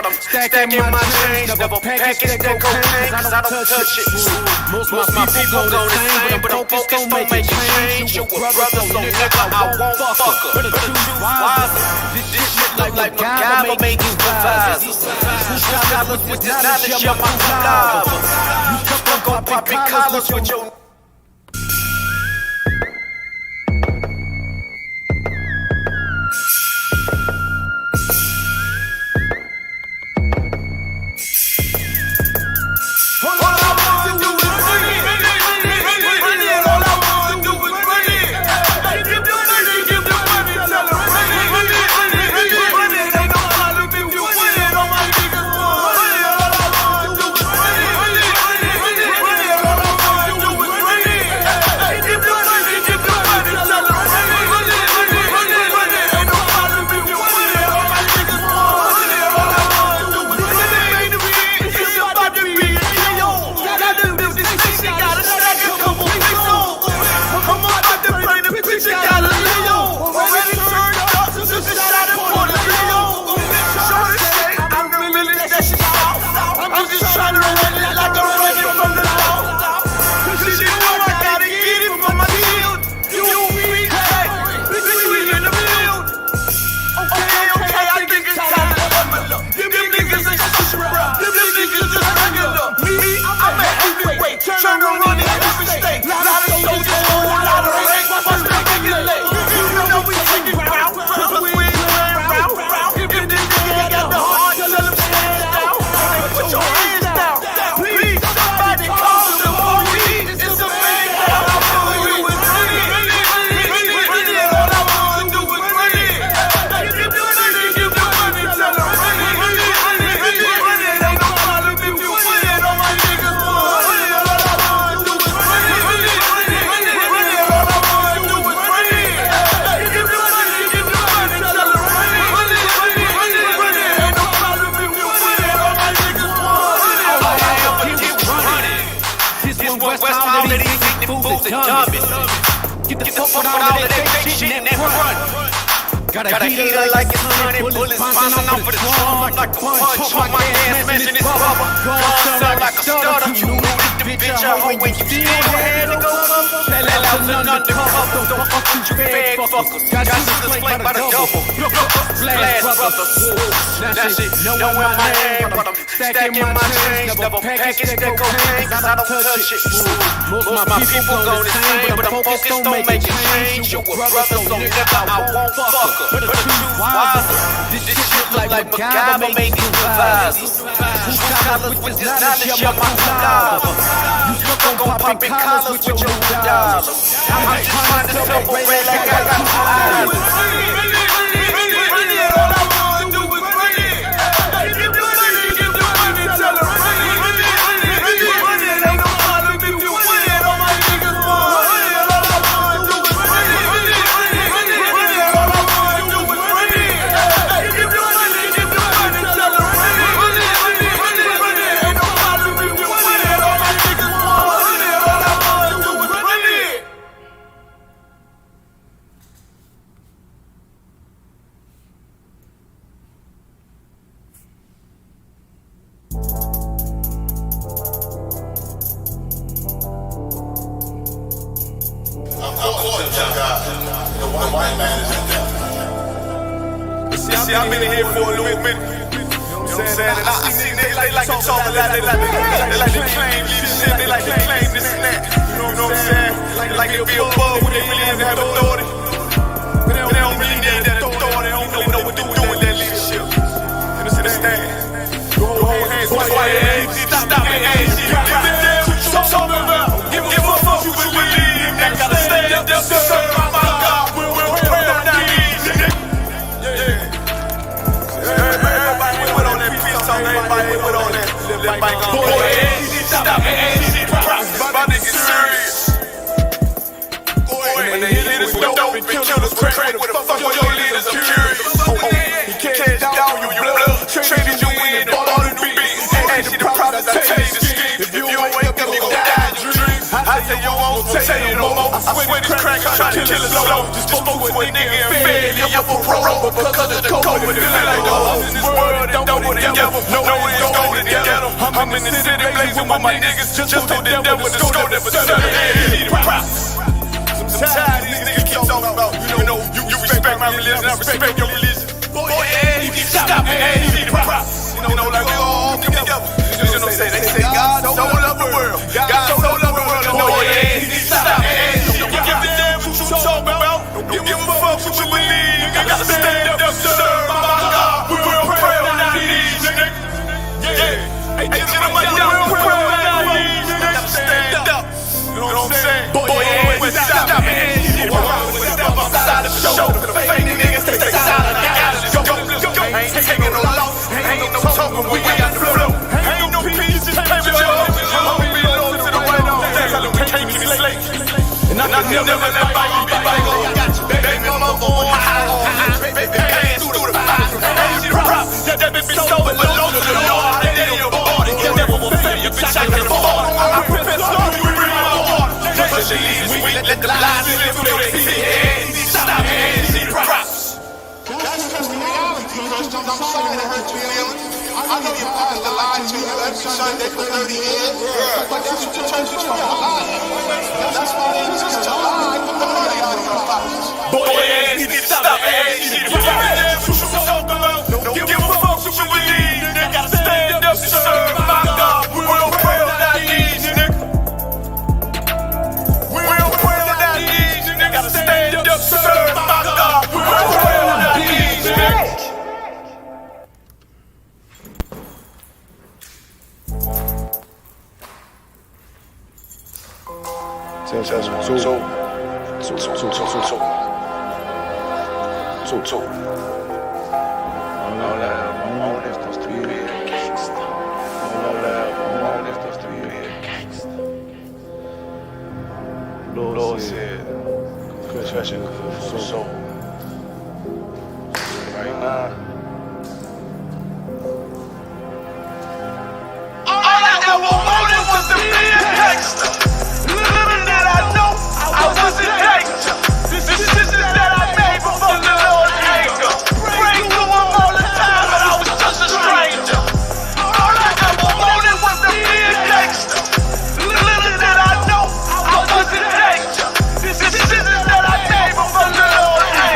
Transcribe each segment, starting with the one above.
I'm stacking my change. Never package that cocaine, cause I don't touch it. Most my people go the same, but I'm focused on making change. You a brother, so nigga, I won't fuck her. But the truth wise, this shit look like MacGyver making supervisors. Who's scholars with this knowledge, you're my saliva. You gon' pop your collars with your Get the fuck with all of that fake shit in that front. Got a heater like it's 100 bullets bouncing off of the drum like a punch on my ass, smashing this rubber. Gun sound like a stutter. You knew that the bitch I hoe when you still had to go. Fell out and undercover. Don't fuck you fag fuckers. Got sisters flanked by the double. Blast brothers. That shit don't wear my hand, but I'm stacking my change. Never package that cocaine, cause I don't touch it. Most my people go the same, but I'm focused on making change. You a brother, so nigga, I won't fuck her. But the truth wise, this shit look like MacGyver making supervisors. Who's scholars with this knowledge, you're my saliva. You gon' pop your collars with your $2. I'm just trying to separate like I got eyes. See, I've been in here for a little minute. You know what I'm saying? And I see niggas, they like to talk a lot. They like to claim leadership. They like to claim this and that. You know what I'm saying? They like to be above when they really have to have authority. But they don't really need that authority. They don't really know what to do with that leadership. You understand? Go hold hands. Why you ain't stop it? Ain't shit. Give a damn what you talking about. Give a fuck you believe. That gotta stand up there, sir. My God, we'll pray on that easy. Everybody put on that peace talk. Everybody put on that. Boy, stop it. My nigga serious. When they hit us with dope and kill us crack, what the fuck your leaders? I'm curious. He can't down you blood. Traded you in, bought all the new beats. Ask you the problems, I tell you the scheme. If you don't wake up, you gon' die in your dreams. I say yo. more, say it no more. I swear this crack is trying to kill us slow. Just spoke to a nigga and fed him up for parole. Because of the cold, feeling like the hoes in this world that don't go together. No it's going together. I'm in the city blazing with my niggas. Just told the devil to score them, but son of a props. Sometimes these niggas keep talking about, you respect my religion, I respect your religion. Boy, yeah, you need to stop it, you need to props. Like we all come together. You know what I'm saying? They say God so love the world. God so love the world. Boy, yeah, you need to stop it. You don't give a damn what you talking about. Don't give a fuck what you believe. You gotta stand up, serve my God. We will pray on our knees, nigga. Yeah. Hey, get on my down, we will pray on our knees, nigga. Gotta stand up. You know what I'm saying? Boy, yeah, stop it. You step outside the show. The fake niggas, they say silent. I ain't taking no loss, ain't no talking, we got the flow. Ain't no peace, just came with y'all. I'm be low to the white on. Tell them we can't be slaves. And I can never let bygone. Baby mama on high, baby hands through the fire. Ain't props, that bitch so alone to the Lord. I did your body, you never will fail, you bitch I can afford. I prepare slowly, we bring my water. Just leave, we let the lies live through their feet. Stop it, see props. I'm sorry to hurt your feelings. I know your father lied to you every Sunday for 30 years. But that's what the church is for, lying. That's why they exist to lie. Put the money out of your pockets. Boy, you need to stop it. You need to stop it. What you talking about? Don't give a fuck what you believe. They gotta stand up to serve my God. We will pray on our knees, nigga. We will pray on our knees, nigga. Gotta stand up to serve my God. We will pray on our knees, nigga. Lord said, confession for soul. Right now. All I ever wanted was to be a gangster. Little did I know I was a gangster. Decisions that I made before the Lord anger. Prayed to him all the time, but I was just a stranger. All I ever wanted was to be a gangster. Little did I know I was a gangster. Decisions that I made before the Lord anger.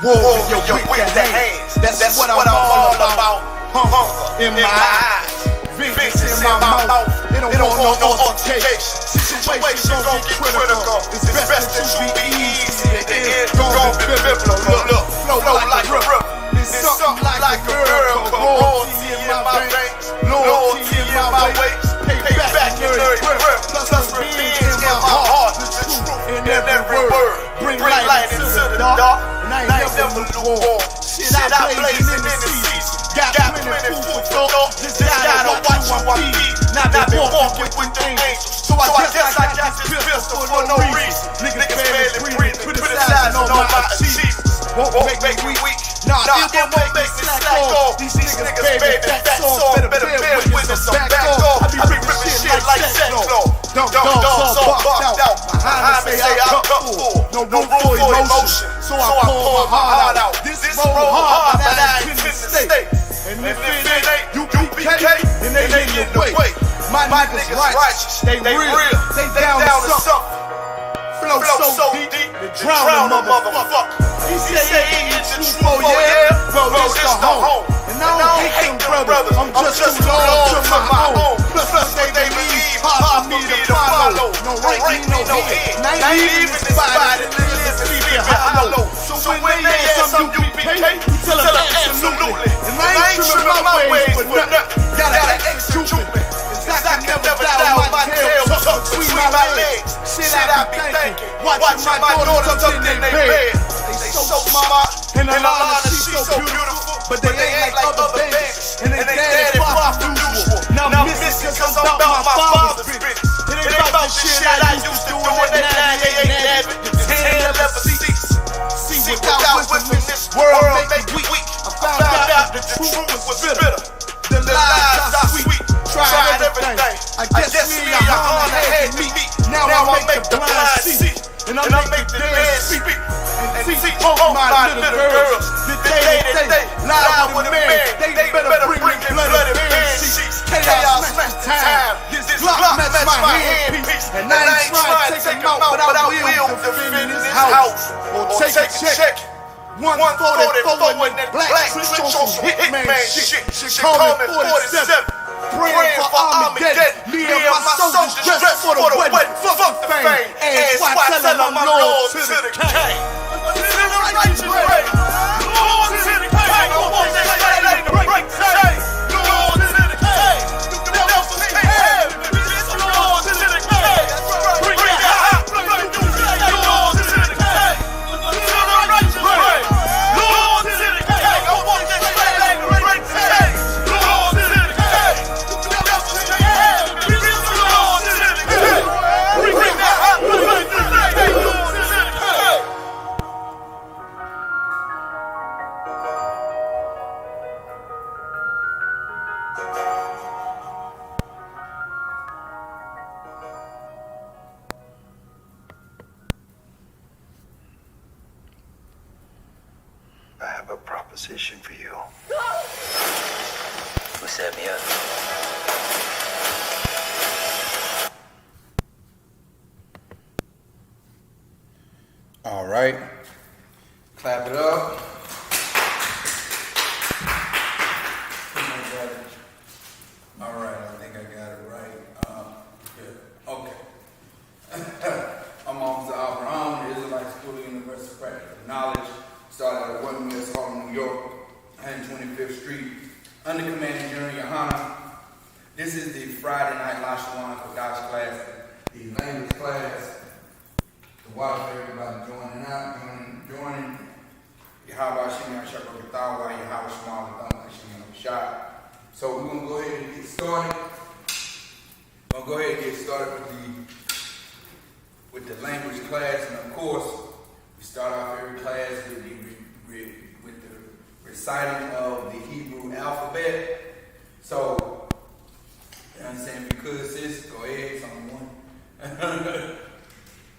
War with the hands. That's what I'm all about. Hunger in my eyes, vengeance in my mouth. They don't want no altercation. Situation gon' get critical. It's best that you be easy. The end gon' be biblical. Look, flow like a river. It's something like a miracle. Loyalty in my veins, loyalty in my ways. Pay back in every breath. Plus revenge in my heart. The truth in every word. Bring light into the dark. And I ain't never lukewarm. Shit I blazing in the seas. Got plenty food for thought. Just gotta watch you on beat. Not been walking with the angels. So I guess I got this pistol for no reason. Niggas barely breathing, criticizing on my achievements. Won't make me weak. Nah, it won't make me slack off. These niggas baby, that's all. Better bear witness, I'm back off. I be ripping shit like Sackcloth. Dogs all barked out. Behind me say I'm cut full. No room for emotion. So I pour my heart out. This roll hard, but I intend to stay. And if it ain't UPK, then they in the way. My niggas righteous, they real, they down to something. Flow so deep, they drown a motherfucker. He say he is the truth, oh yeah, well it's the home. And I don't hate them brothers, I'm just too loyal to my own. Plus they believe, hard for me to follow. No rank, no head, and I ain't even inspired to live and sleep hollow. So when they ask some UPK, you tell them absolutely. And I ain't tripping my ways for nothing, gotta execute me. I can never die with my tail tucked between my legs. Shit I be thinking, watching my daughters tucked in their bed. They so smart, and Alana, she's so beautiful, but they ain't like other babies, and they daddy far from usual. Now I'm missing cause I'm about my father's business. It ain't about the shit I used to do in that 98 Abbott, the 10-11 seats. See, without wisdom, this world make me weak. I found out the truth was bitter, the lies are sweet. Tried everything. I guess me and Hana had me. Now I make the blind see, and I make the dead speak. And see all my little girls, the day lie with a man. They better bring me bloody man sheets. Chaos match time. This Glock match my handpiece. And I ain't trying to take him out, but I will defend his house. Or take a check. 144 in that black trench on some hitman shit. She call me 47. Praying for Armageddon. Me and my soldiers dressed for the wedding. Fuck the fame. And so I tell them I'm loyal to the king. Lord to the king. I want that shit ain't the break chain. Lord to the king. The devil can't have it. Lord to the king. Bring it out. Lord to the king. Lord to the king. I want that shit ain't the break chain. Lord to the king. I have a proposition for you. Who set me up? All right. Clap it up. All right, I think I got it right. Yeah. Okay. I'm Officer Abraham, the Israelite School of University of Practical Knowledge. Started at 1 West Harlem, New York, 125th Street, under Commanding General Yohana. This is the Friday night Lashawan Qadash class, the language class. The water for everybody joining. Yahweh Shemar Shakar Gatawa, Yahweh Shemar Ladam, Shemar Shah. So we're going to go ahead and get started. With the language class, and of course, we start off every class with the reciting of the Hebrew alphabet. So, you understand? If you could, sis, go ahead, someone.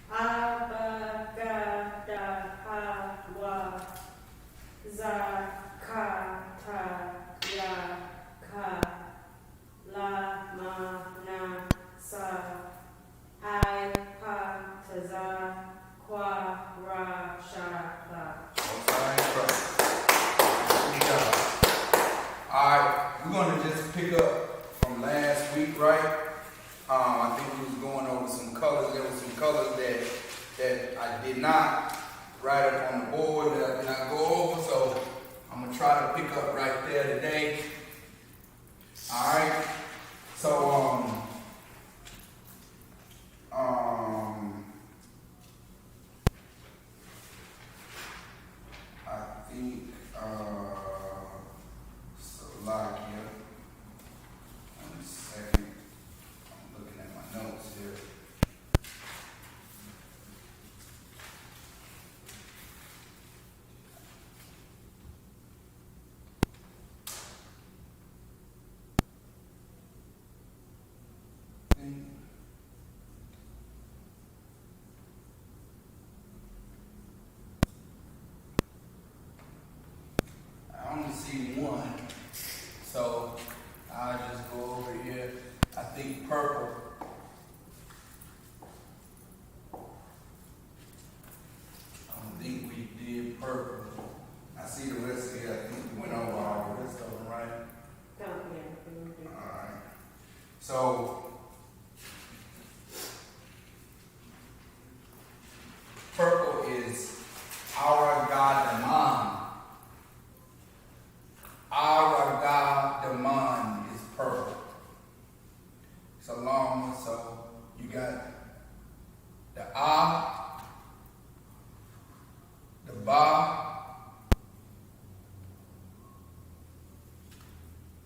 Abagadahawa Zakata Yaka Lamana Sa I Pataza Kwa Rashaka. right? I think we was going over some colors. There were some colors that I did not write up on the board that I did not go over, so I'm gonna try to pick up right there today. All right. So I think Slovakia. 1 second. I'm looking at my notes here. I only see one, so I'll just go over here. I think purple. I don't think we did purple. I see the rest of it. I think we went over all the rest of them, right? Alright. So, purple is our God the Man. Our God the Man is purple. It's a long one, so you got the Ah, the Ba,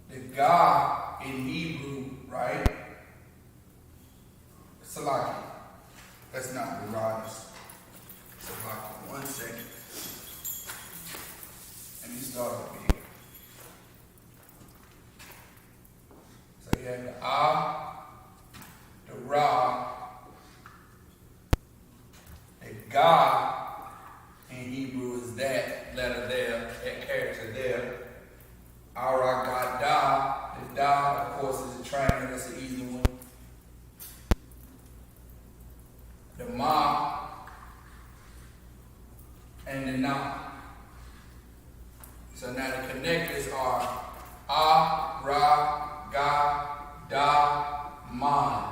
the God in Hebrew, right? Salaki. That's not the rise. Salaki. 1 second. Let me start over here. So you have the Ah, the Ra, the God in Hebrew is that letter there, that character there. Ara God Da. The Da, of course, is a triangle. That's an easy one. The Ma and the Na. So now the connectors are Ah, Ra, Ga, Da, Man.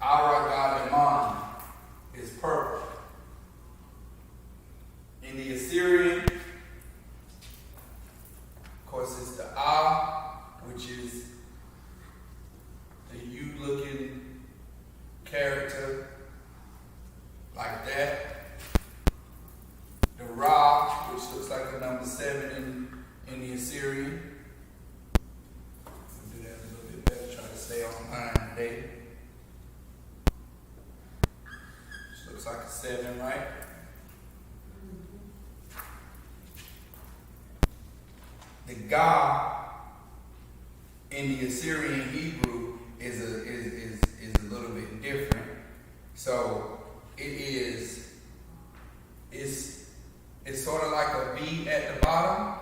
Ara God the Man is purple. In the Assyrian, of course, it's the Ah, which is the U-looking character, like that. The Ra, which looks like a number 7 in the Assyrian. We'll do that a little bit better, try to stay on line today. Which looks like a 7, right? The God in the Assyrian Hebrew is a little bit different. So it's sort of like a V at the bottom,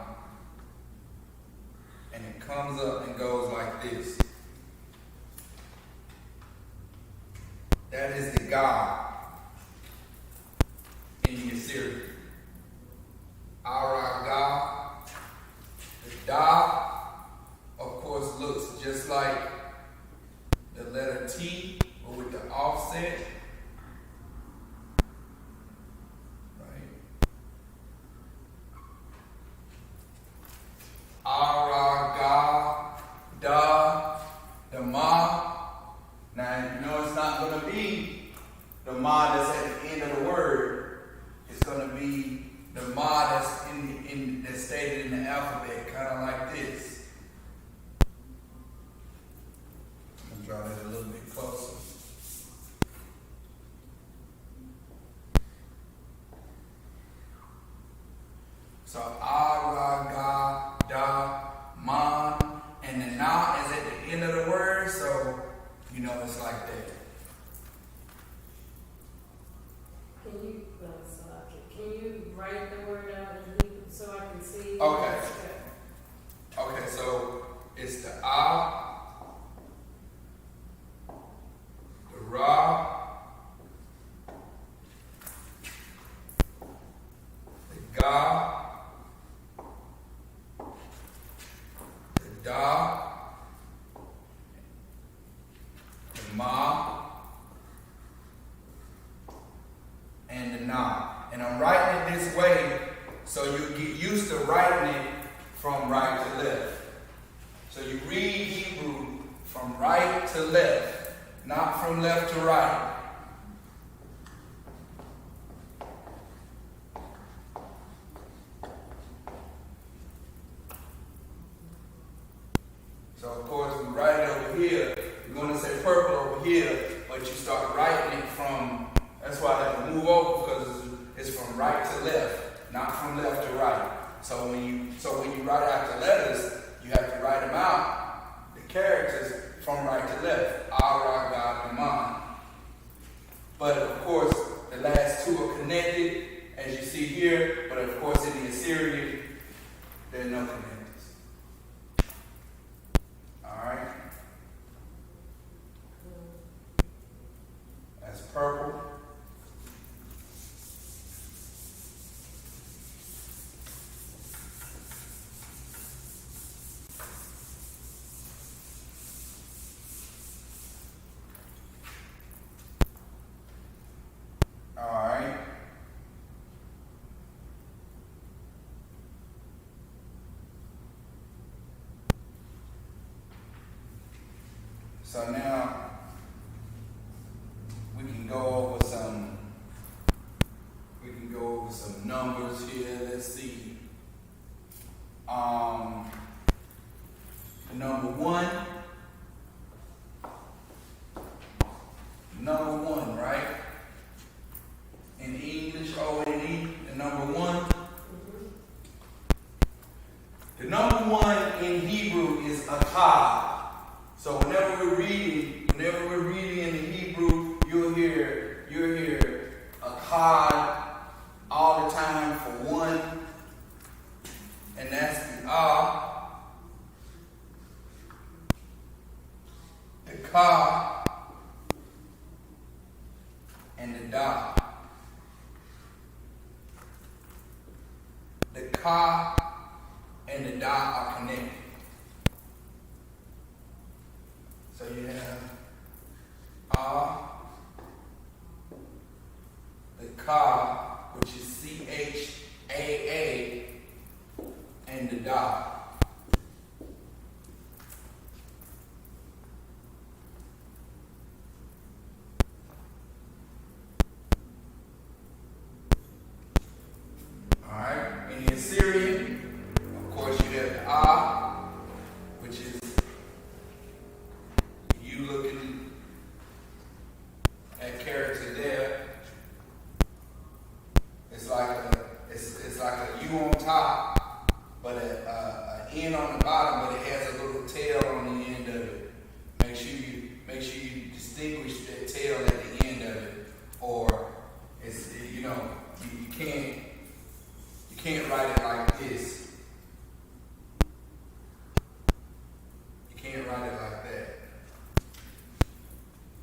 and it comes up and goes like this. That is the God in the Assyrian. Our God. The Da, of course, looks just like the letter T, but with the offset. Right? Ara, Ga, Da, the Ma. Now, you know it's not going to be the Ma that's at the end of the word. It's going to be the Ma that's that's stated in the alphabet, kind of like this. I'm going to draw that a little bit closer. So Ra, Ga, Da, Man, and the Na is at the end of the word, so you know it's like that. Can you write the word out in Hebrew so I can see? Okay. Okay, so it's the Ah, the Ra, the Ga, read Hebrew from right to left, not from left to right. So of course we write it over here. You're going to say purple over here, but you start writing it from, that's why I have to move over, because it's from right to left, not from left to right. So when you write out the letters, you have to write them out, the characters, from right to left. Ara, God, and Man. But of course, the last two are connected, as you see here, but of course in the Assyrian, there are no connectors. Alright? That's purple. Alright. So now we can go over some numbers here. Let's see. Number one, right? In English, O-N-E, the number one. The number one in Hebrew is Akkad. So whenever we're reading in the Hebrew, you'll hear Akkad all the time for one, and that's the the Ka, and the Da. The Ka and the Da are connected. So you have the Ka, which is C-H-A-A, and the Da. Alright, in the Assyrian, of course you have the which is you looking at character there. It's like a U on top, but an N on the bottom, but it has a little tail on the end of it. Make sure you distinguish that tail at the end of it, or you can't write it like this. You can't write it like that.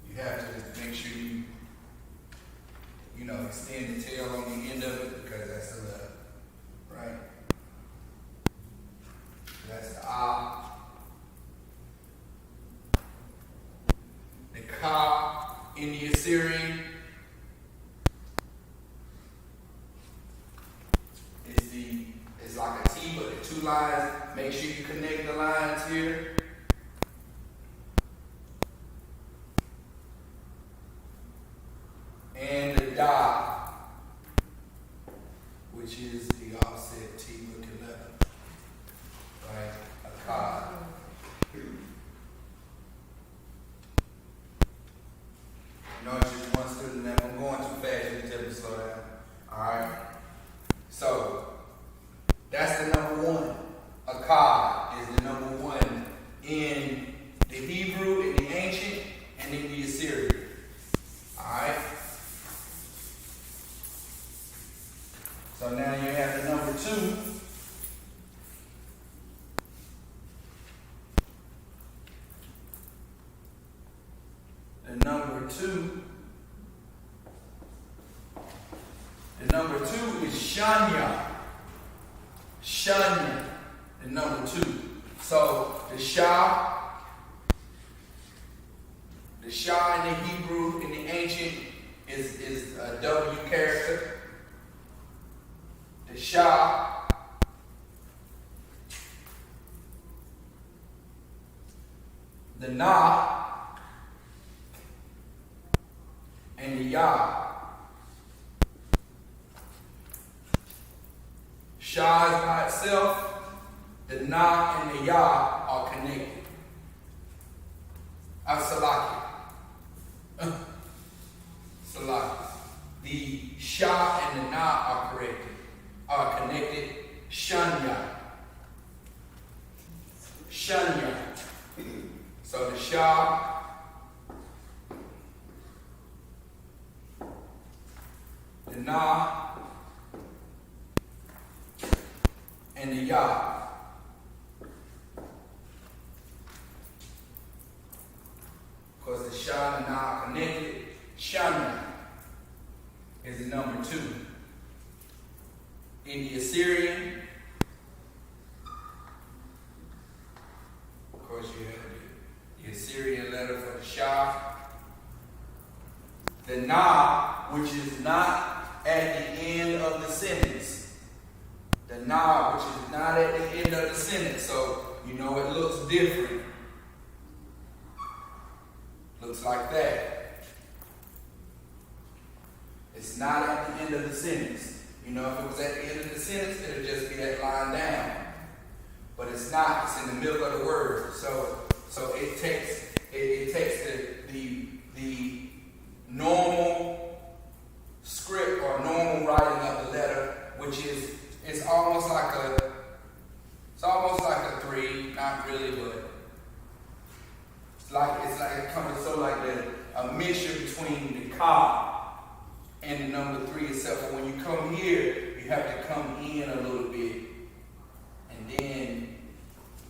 You have to make sure you extend the tail on the end of it, because that's the left, right? That's the The Ka in the Assyrian is like a T, but the two lines. Make sure you connect the lines here. And the Da, which is the offset T looking left, right? Akkad. No, it's just one student. If I'm going too fast, you can tell me to slow down. All right. So that's the number one. Akkad is the number one in the Hebrew, in the ancient, and in the Assyrian. All right. So now you have the number two. The number two is Shanya. Shanya, the number two. So the Shah in the Hebrew, in the ancient, is a W character. The Shah the Na, and the Ya. Sha is by itself, the Na and the Ya are connected. Salaki. Salaki. The Sha and the Na are connected. Shanya. Shanya. So the Sha, the Na, and the Ya. Because the Sha and the Na are connected. Shanya is the number 2. In the Assyrian, of course you have the Assyrian letter for the Sha. The Na, which is not at the end of the sentence. The Na, which is not at the end of the sentence. So, you know it looks different. Looks like that. It's not at the end of the sentence. You know, if it was at the end of the sentence, it would just be that line down. But it's not. It's in the middle of the word. So it takes the normal script or normal writing of the letter, which is it's almost like a 3, not really, but it's coming so like a mixture between the Ka and the number 3 itself. But when you come here, you have to come in a little bit and then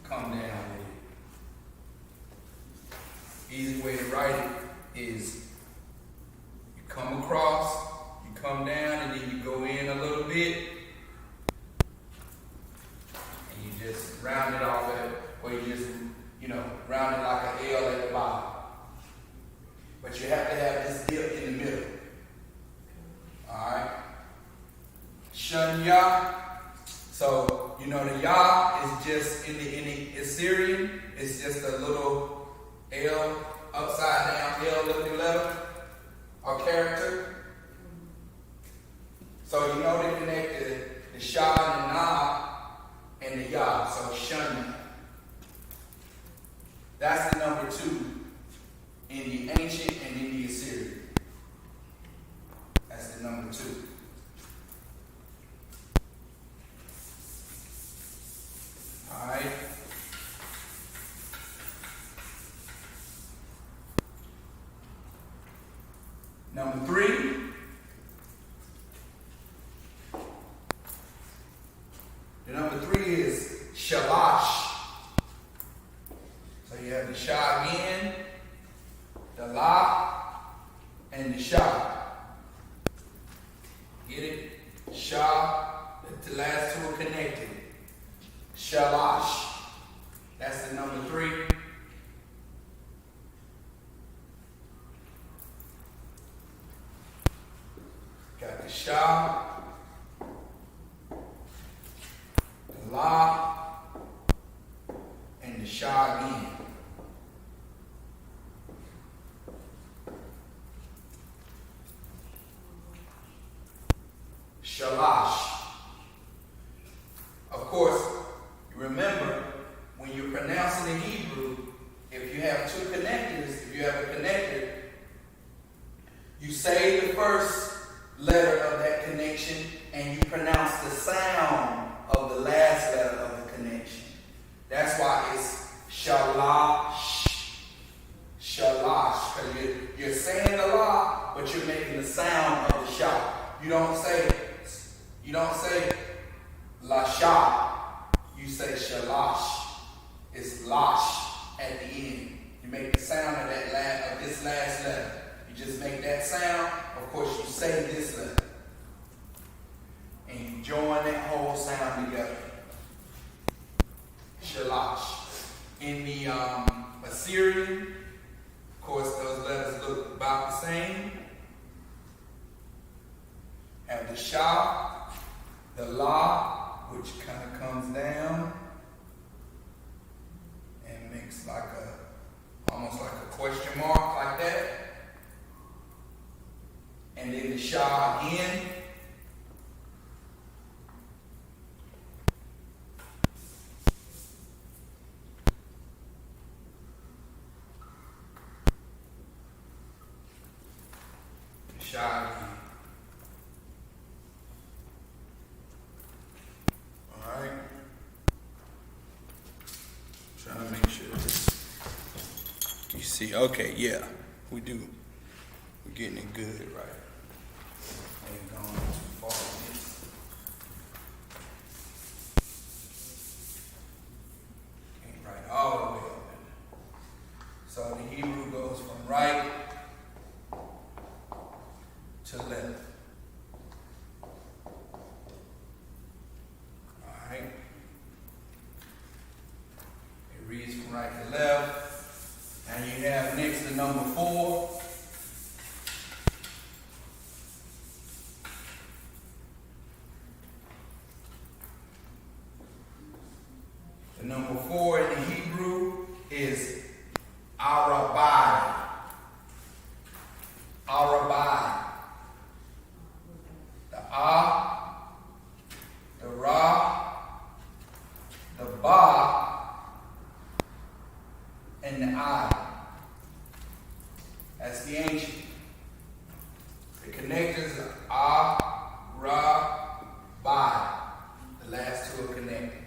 come down with it. Easy way to write it is you come across, you come down, and then you go in a little bit, and you just round it off or you just, round it like an L at the bottom. But you have to have this dip in the middle. Alright? Shanya. So, the Ya is just in the Assyrian, it's just a little L, upside down L looking letter or character. So they connect the Sha and the Na and the Ya. So Shanya. That's the number 2 in the ancient and in the Assyrian. That's the number 2. Alright. Number 3. The number 3 is Shalash. So you have the Sha again, the La, and the Sha. Get it? Sha, the last 2 are connected. Shalash. That's the number 3. Got the Sha, the La, and the Sha again. Shalash. Of course, you remember when you're pronouncing in Hebrew, if you have 2 connectors, if you have a connector, you say the first letter of that connection and you pronounce the sound of the last letter of the connection. That's why it's shalash. Shalash. Because you're saying the La, but you're making the sound of the Sha. You don't say Lasha. You say Shalash. It's Lash at the end. You make the sound of this last letter. You just make that sound. Of course, you say this letter. And you join that whole sound together. Shalash. In the Assyrian, of course, those letters look about the same. Have the Sha, the La, which kind of comes down and makes like a almost like a question mark, like that. And then the Shah again. The Shah again. All right. Trying to make sure you see. Okay, yeah, we do. We're getting it good, right? Ain't going too far with this. Ain't right all the way up in there. So the Hebrew goes from right to left. All right. It reads from right to left. And you have next the number 4. The number 4 in the Hebrew is Arabai. Arabai. The the Ra, the Ba, and the I. That's the ancient. The connectors are Ra, Ba. The last 2 are connected.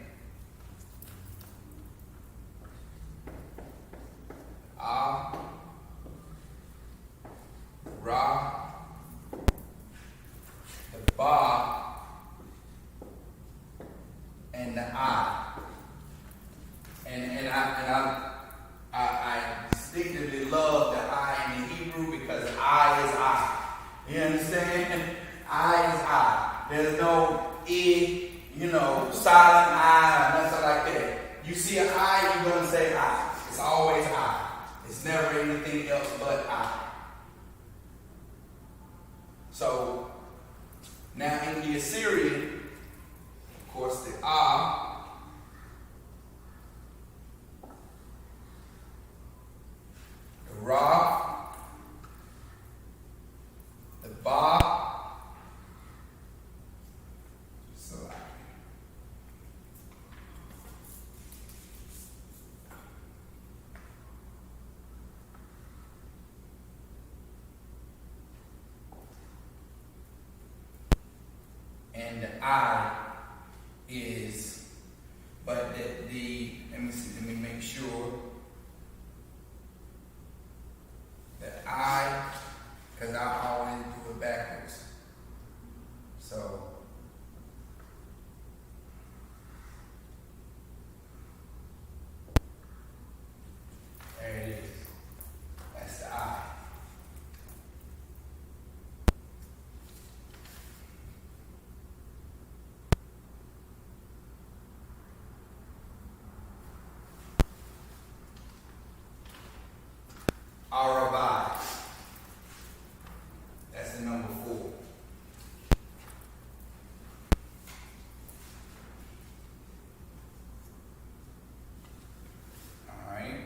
Ra, the Ba, and the I. And I distinctively love the I in the Hebrew because I is I. You understand? I is I. There's no E, silent I or nothing like that. You see an I, you're going to say I. It's always I. It's never anything else but I. So, now in the Assyrian, of course, the the Ra, the Ba, and the I is, but let me make sure. The I, because I always do it backwards. So, there it is. That's the I. Arabai. That's the number 4. All right.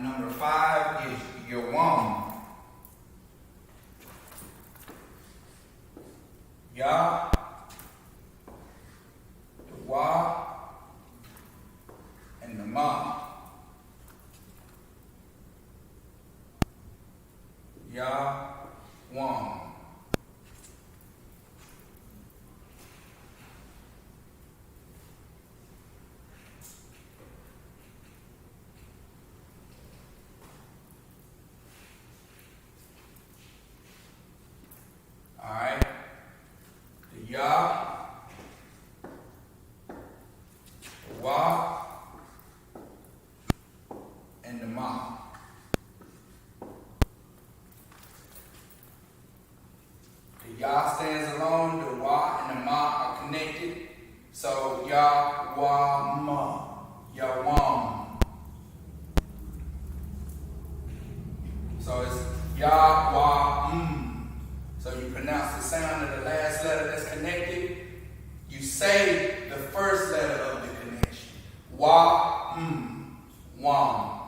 number 5 is Yawam. Ya, the Wa, and the Ma. Ya, Wam. Alright. The Ya, the Wa, and the Ma. The Ya stands alone, the Wa and the Ma are connected. So Ya, Wa, Ma. Yawam. So it's Ya, Wa, So you pronounce the sound of the last letter that's connected. You say the first letter of the connection. Wa, Wam.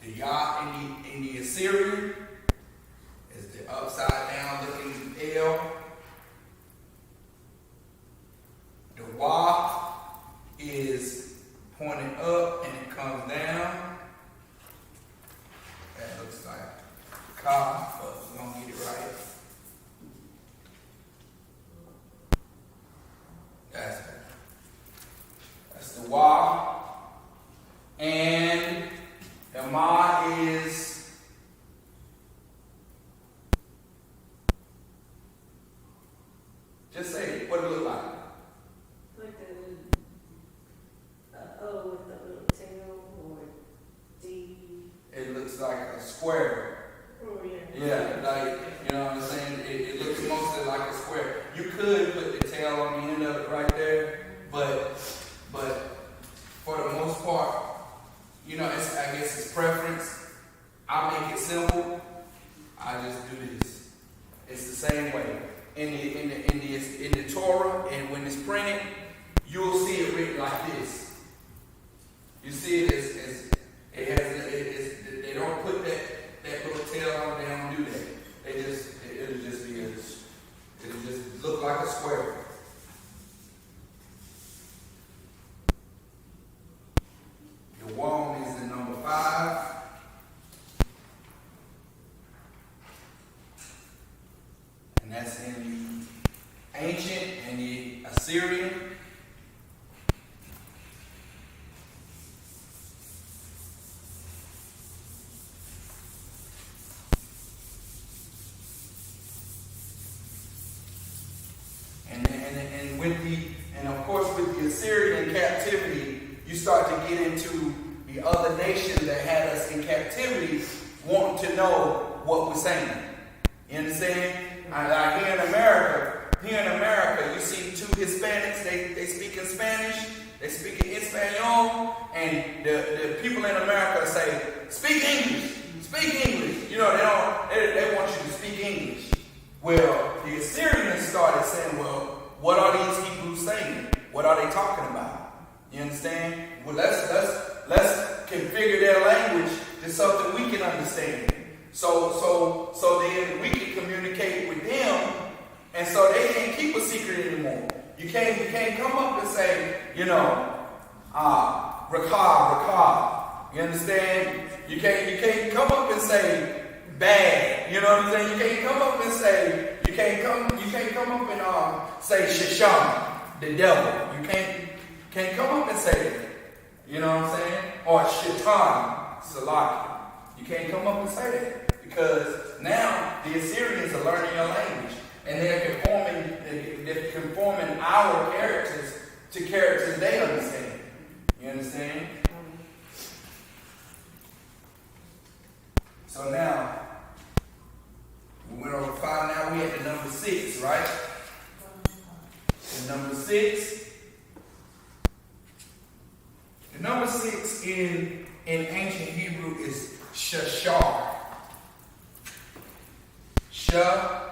The Ya in the Assyrian is the upside down looking L. The Wa is pointing up and it comes down. That looks like Ka, but we're going to get it right. That's the Wa. And the Ma is just say it. What it look like? Like the O with the little tail or D. It looks like a square. Oh, yeah. Yeah, like, you know what I'm saying? It looks mostly like a square. You could put the tail on the end of it right there, but for the most part, you know, I guess it's preference. I make it simple. I just do this. It's the same way. In the Torah, and when it's printed, you'll see it written like this. You see it as they don't put that little tail on. They don't do that. It'll just look like a square. The Wam is the number 5. And that's in the ancient and the Assyrian. And of course with the Assyrian captivity, you start to get into the other nation that had us in captivity wanting to know what we're saying. You understand? Like here in America, you see 2 Hispanics, they speak in Spanish, they speak in Espanol, and the people in America say, speak English. You know, they want you to speak English. Well, the Assyrians started saying, well, what are these Hebrews saying? What are they talking about? You understand? Well, let's configure their language to something we can understand. So then we can communicate with them, and so they can't keep a secret anymore. You can't come up and say, you know, rakah. You understand? You can't come up and say bad. You know what I'm saying? You can't come up and say you can't come up and say Shashan, the devil. You can't come up and say that. You know what I'm saying? Or Shaitan, Salaki. You can't come up and say that, because now the Assyrians are learning your language, and they're conforming our characters to characters they understand. You understand? So now we went over 5. Now we at the number 6, right? And number 6. The number 6 in ancient Hebrew is Shashar. Shar.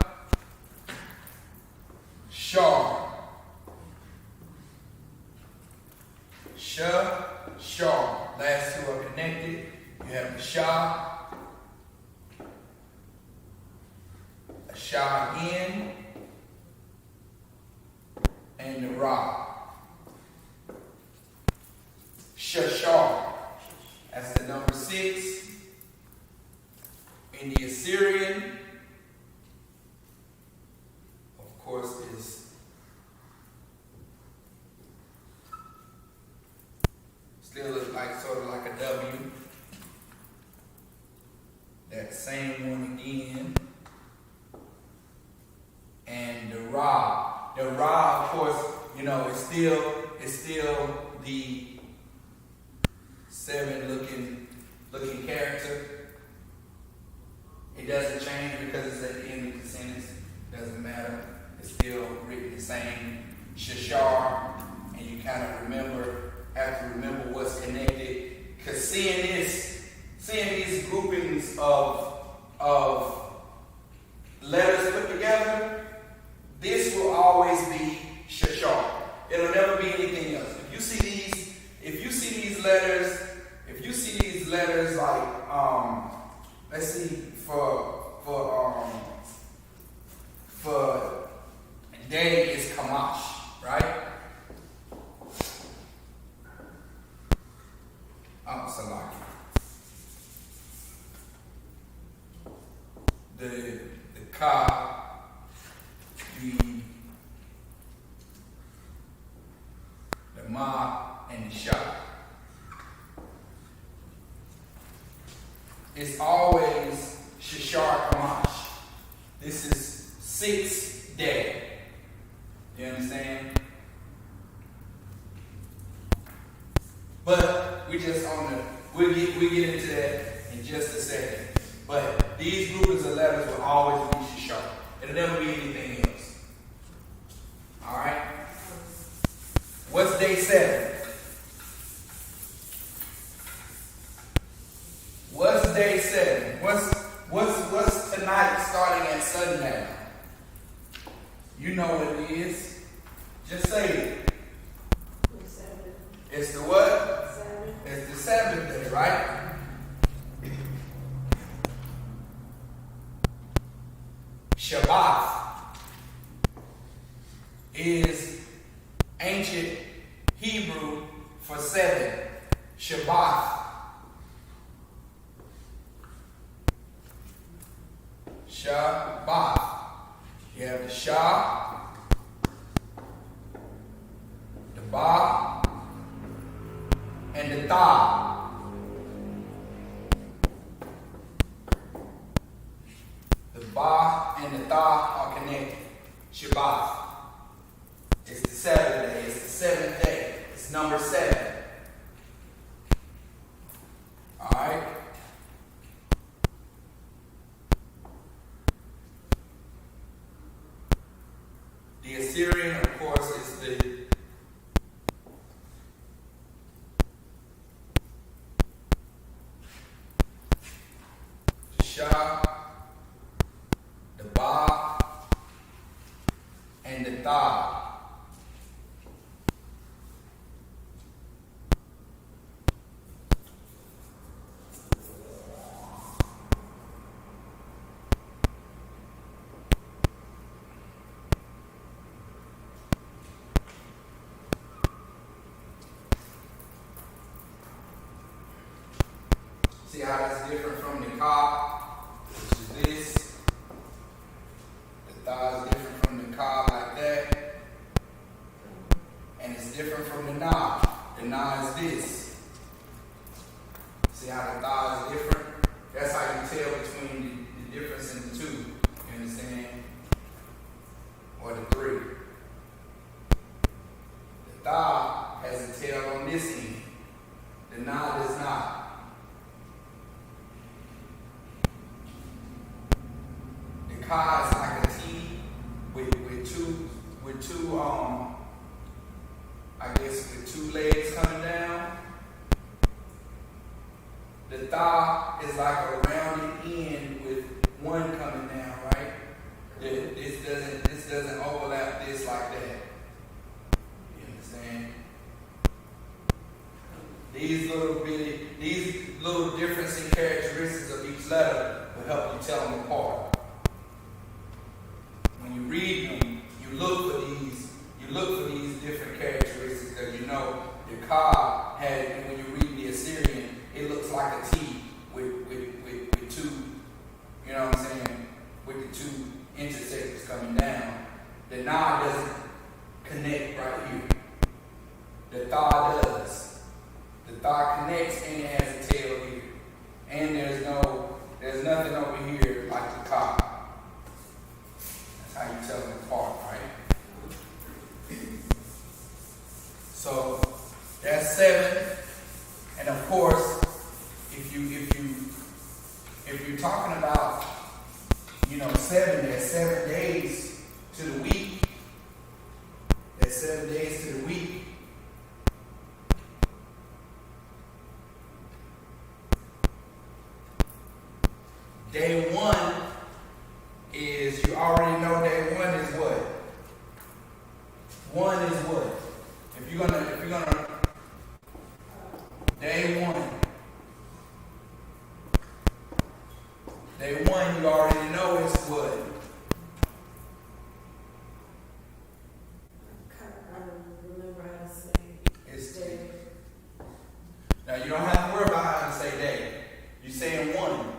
Sha, Shar. Last two are connected. You have the Sha, a Sha again, and the Ra. Shashar. That's the number 6. In the Assyrian, of course, is still looks like sort of like a W. That same one again. And the Ra. The Ra, of course, you know, it's still the 7 looking character. It doesn't change because it's at the end of the sentence. It doesn't matter. It's still written the same. Shashar. And you kind of have to remember what's connected. Because seeing these groupings of letters put together, this will always be Shashar. It'll never be anything else. If you see these letters like let's see, for day is Kamash, right? Salaki. The Ka, the Ma, and the Sha. It's always Shashar Kamash. This is 6th day. You understand? But we'll get into that in just a second. But these groupings of letters will always be Shashar. It'll never be anything else. Alright? What's day 7? What's day 7? What's tonight starting at sundown? You know what it is. Just say it. It's the what? It's the 7th day, right? Shabbat is ancient Hebrew for 7. Shabbat. Shabbat. You have the Shah, the Ba, and the Ta. The Ba and the Ta are connected. Shabbat. It's the 7th day. It's the 7th day. It's number 7. Alright? The Assyrian, of course, is the Shah, the Ba, and the Ta. See how that's different from the Ka, which is this. The Tha is different from the Ka like that. And it's different from the Na. The Na is this. See how the Tha is different? That's how you tell between the difference in the 2. You understand? Or the 3. The Tha has a tail on this end. The Na does not. Ka is like a T with two legs coming down. The Tha is like a rounded end with one coming down, right? This doesn't overlap this like that. You understand? These little difference in characteristics of each letter will help you tell them apart. When you read them, you look for these different characteristics, because you know the Ka had, when you read the Assyrian, it looks like a T with two, you know what I'm saying, with the two intersections coming down. The Na doesn't connect right here. The Tha does. The Tha connects and it has a tail here. And there's nothing over here like the Ka. That's how you tell them apart, right? So that's 7. And of course, if you're talking about, 7, there's 7 days to the week. There's 7 days to the week. Day 1 is, you already know day 1 is what? 1 is what? If you're gonna day 1. Day 1 you already know it's what? I don't remember how to say It's day. Now you don't have to worry about how to say day. You're saying 1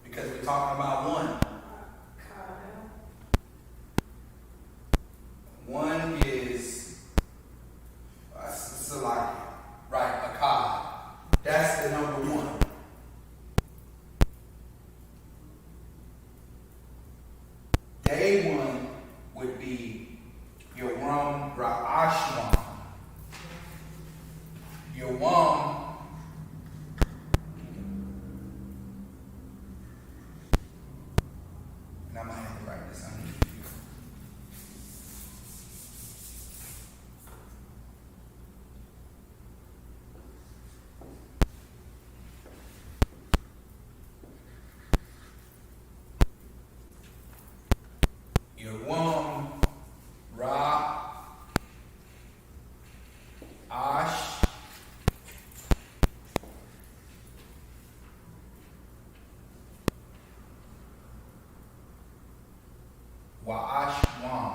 because we're talking about 1. 1 is Salaki, right? Akkad. That's the number 1. Day 1 would be Yoram Ra'ashwan. Yoram. And I might have to write this on here. Yawam, Ra, Ash, Wa'ashwam.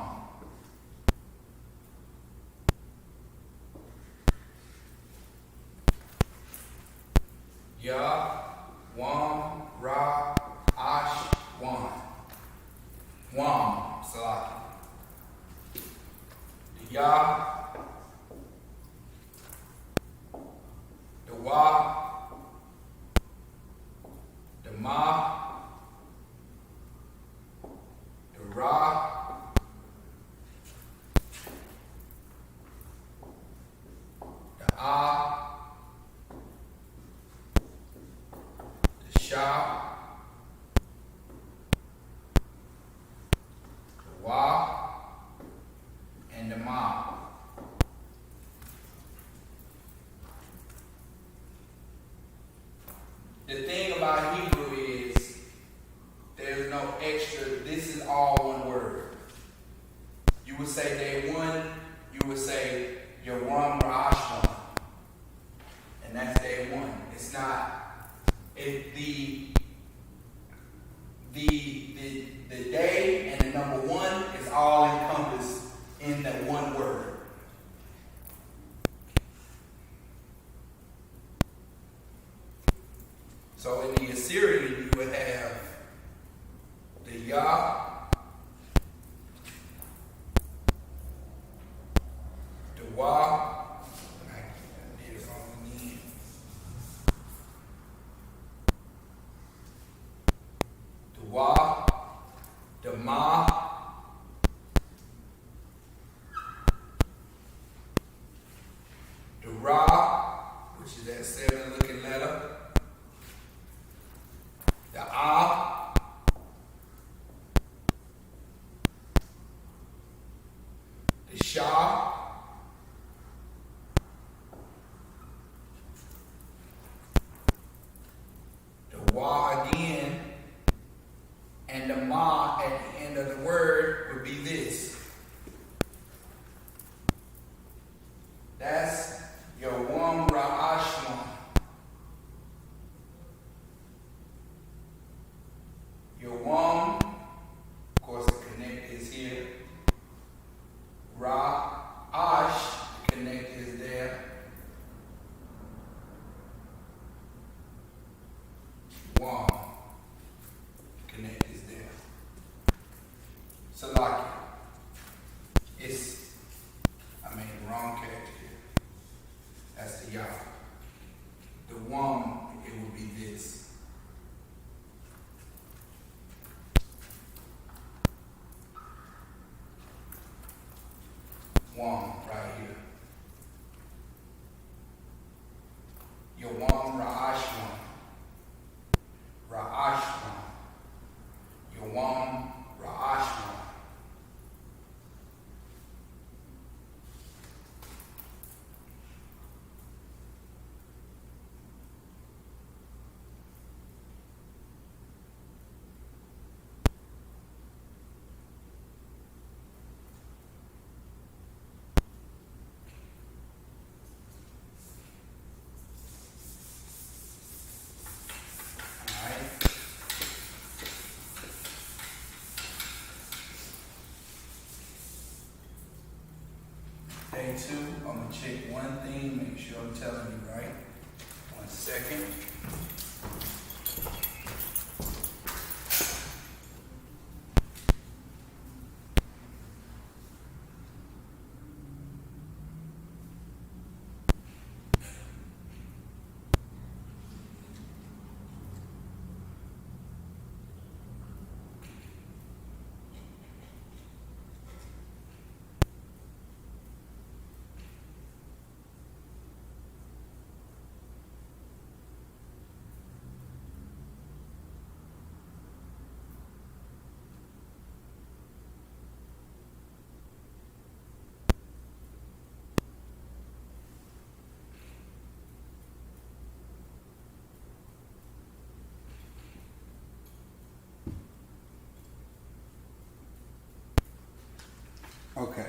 Ya, Wam, Ra, Ash, Wan. Wam, Salaki. The Ya, the Wa, the Ma, the Ra, the A, the Sha, the Wa, and the Ma. The thing about Hebrew is there's no extra. This is all one word. You would say day 1, you would say Yoram Ra'ashwan. And that's day 1. It's not the day and the number 1 is all encompassed in that one word. So in the Assyrian, you would have the Ya, the Wa, I did it wrong again. The Wa, the Ma, the Ra, which is that 7 looking letter, the A, the Sha, the Wa again, and the Ma at the end of the word would be this. That's your Wam Ra'ashwan. wrong character here. That's the Yah. The Wam, it would be this. Wam, right here. Your Wam Ra'ashwan. Ra'ashwan. Your Wam Ra'ashwan. Day 2, I'm going to check one thing, make sure I'm telling you right. 1 second. Okay.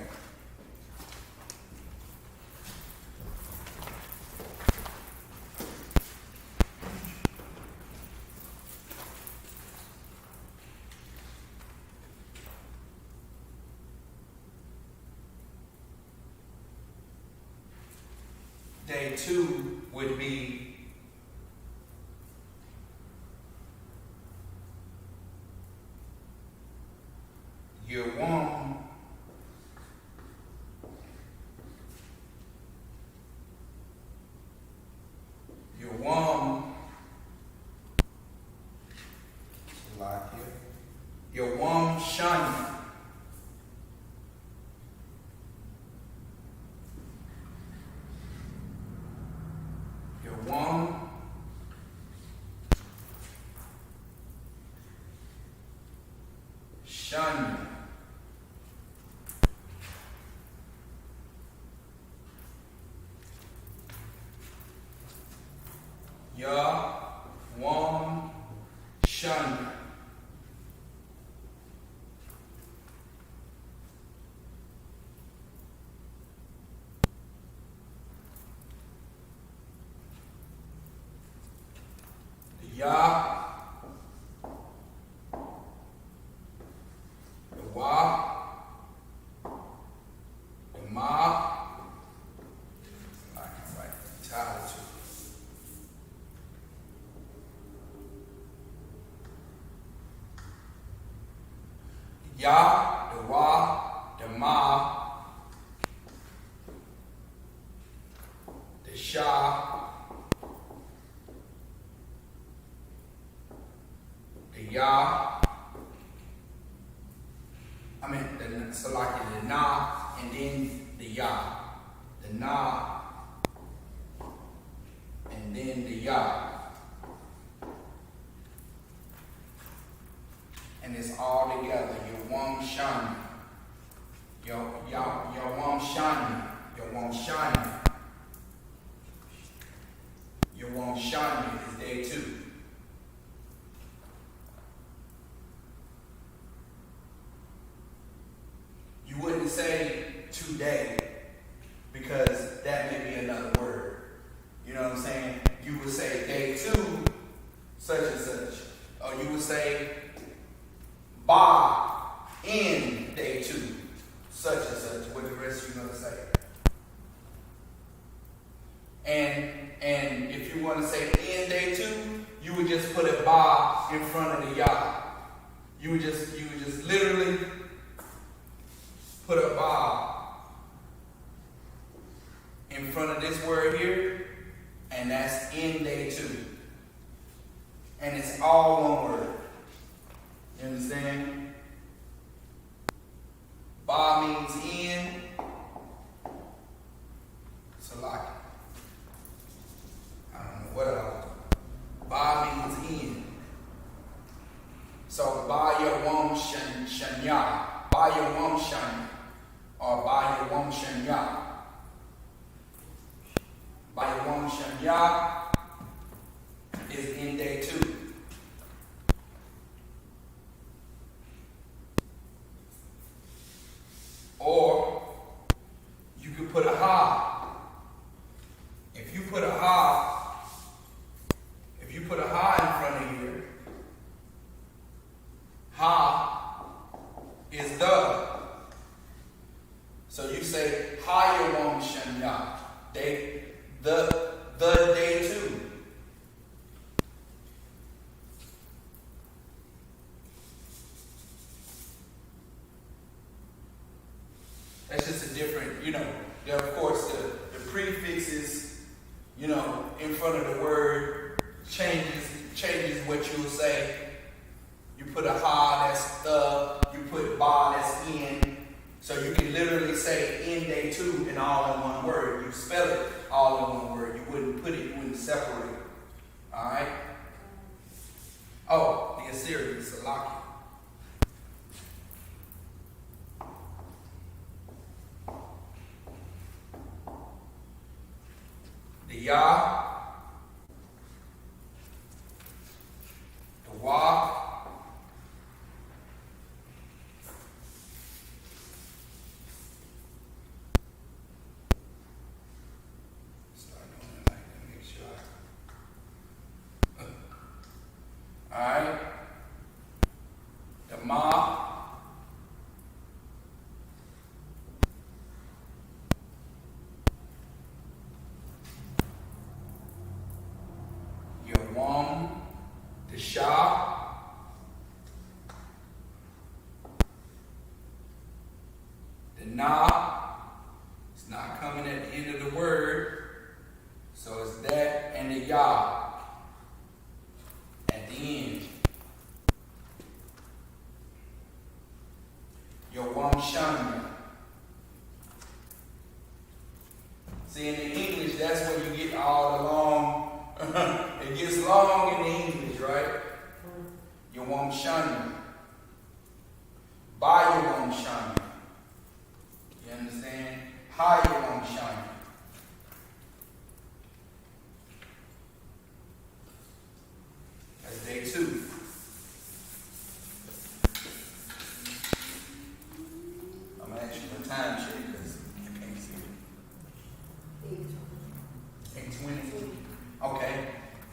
Day 2 would be your Wam your Wam Shani. Your Wam Shani. Ya Wam Shani. Ya, the Wa, the Ma, I can write the title too. Ya, the Wa, the Ma, the Sha, Ya, I mean, so like the Na, and then the Ya. The Na, and then the Ya. And it's all together. Your Wam Shani. Your Wam Shani. Your Wam Shani. Your Wam Shani is day 2. You wouldn't say today because that may be another word. You know what I'm saying? You would say day 2, such and such. Or you would say Ba in day 2, such and such. What the rest you're going to say. And if you want to say in day 2, you would just put a Ba in front of the Ya. You would just literally put a Ba in front of this word here, and that's in day 2. And it's all one word. You understand? Ba means in. Salaki. I don't know what else. Ba means in. So ba yawam shanya. Ba yawam shanya. Or ba yawam shanya. Ba yawam shanya is in day 2. Or you could put a ha. If you put a ha in front of here, ha is the. So you say hayawam shanya. The day 2. That's just a different, there of course the prefixes, in front of the word changes what you'll say. You put a ha, that's the, you put ba, that's in. So you can literally say in day 2 and all in one word. You spell it all in one word. You wouldn't separate it. Alright? Oh, the Assyrian, Salaki. The Ya, the Wa, start doing it like that, make sure. Alright, the Ma, Yawam, the Shah, the Na, it's not coming at the end of the word, so it's that and the Ya at the end. Yawam Shanya. See, in the English, that's where you get all the long. It gets long in the English, right? Yawam Shanya. Ba Yawam Shanya. You understand? Ha Yawam Shanya. That's day 2. I'm going to ask you for time check because you can't see it. 8:20. Okay.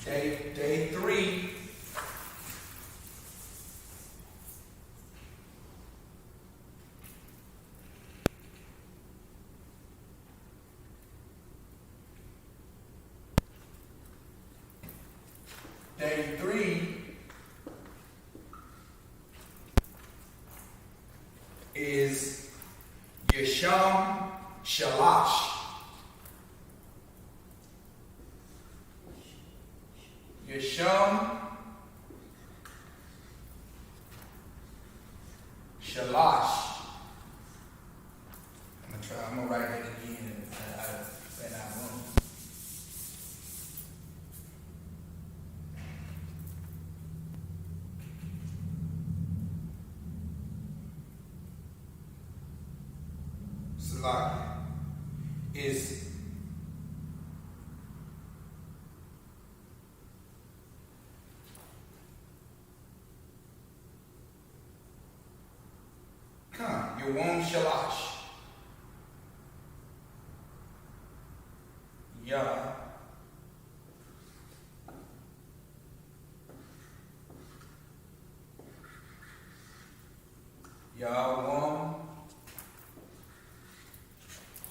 Day 3. Day 3 is Yesham Shalash. Yesham Shalash. I'm gonna write that again and I won't. Salaki is Yawam Shalash. Ya. Yawam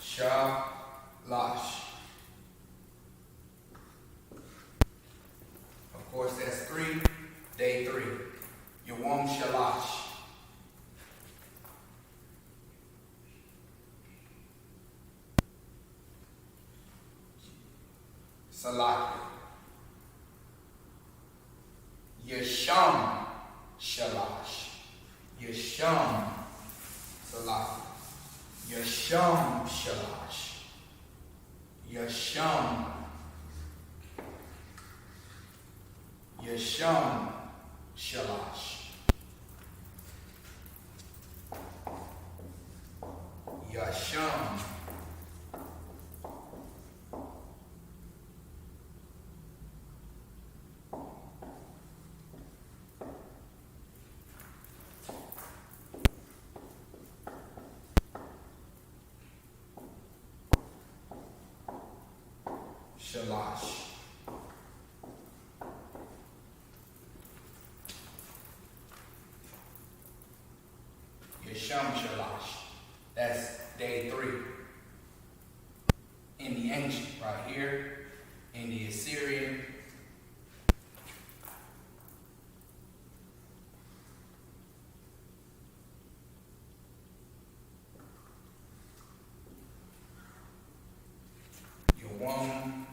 Shalash. Of course, that's 3, day 3. Yawam Shalash. Salaki. Yesham Shalash. Yesham Salaki. Yesham Shalash. Yesham. Yesham Shalash. Yasham. Shalash. Yesham Shalash. That's day 3. In the ancient, right here, in the Assyrian. Yawam.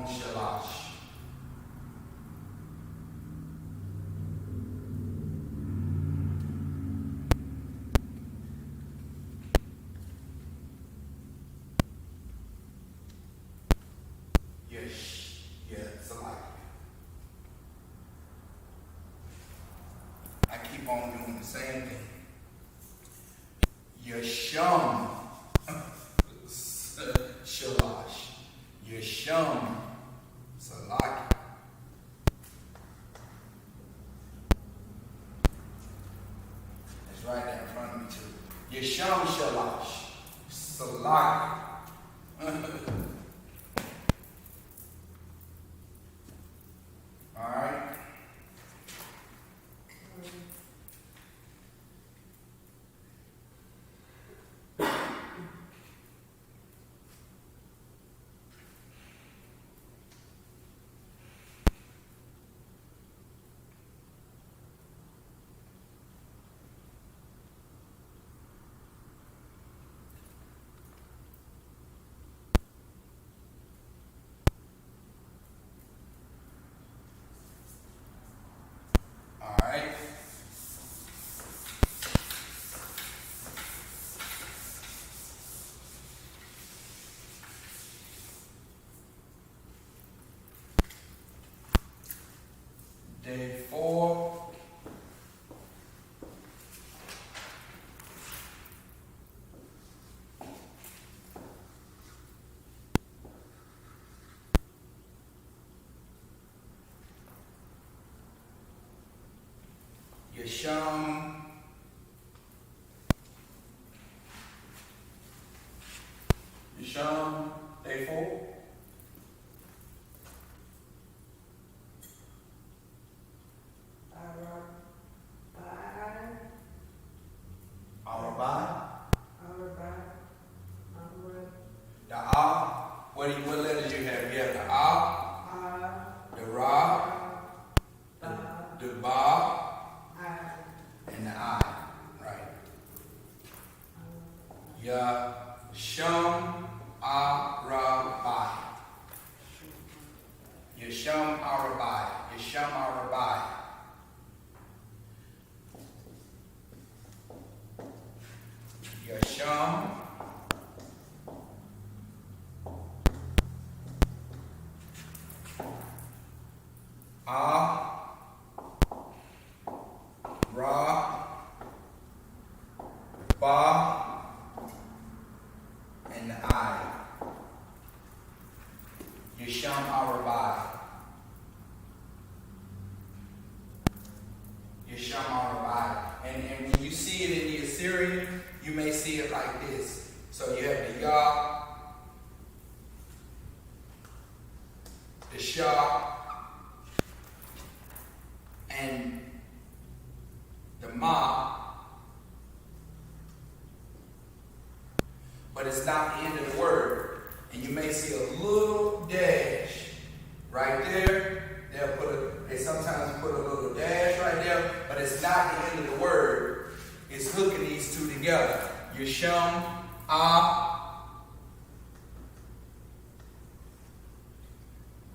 Shalash. Yes, yeah, Salaki. I keep on doing the same thing. Yesham Shalash. Yesham Salaki. That's right there in front of me too. Yesham Shalash. Salaki. Alright. Alright. Day 4. Yesham. Yesham, day 4. The what letters you have? You have the the Ra, the Ba, and the I, right? Yasham Arabai. Yasham Arabai. Yasham Arabai. Yasham Ra, Ba, and the I. Yesham Arabai. Yesham Arabai. And when you see it in the Assyrian, you may see it like this. So you have the Yah, the Shah, and the Ma, but it's not the end of the word. And you may see a little dash right there. They sometimes put a little dash right there, but it's not the end of the word. It's hooking these two together. Yesham,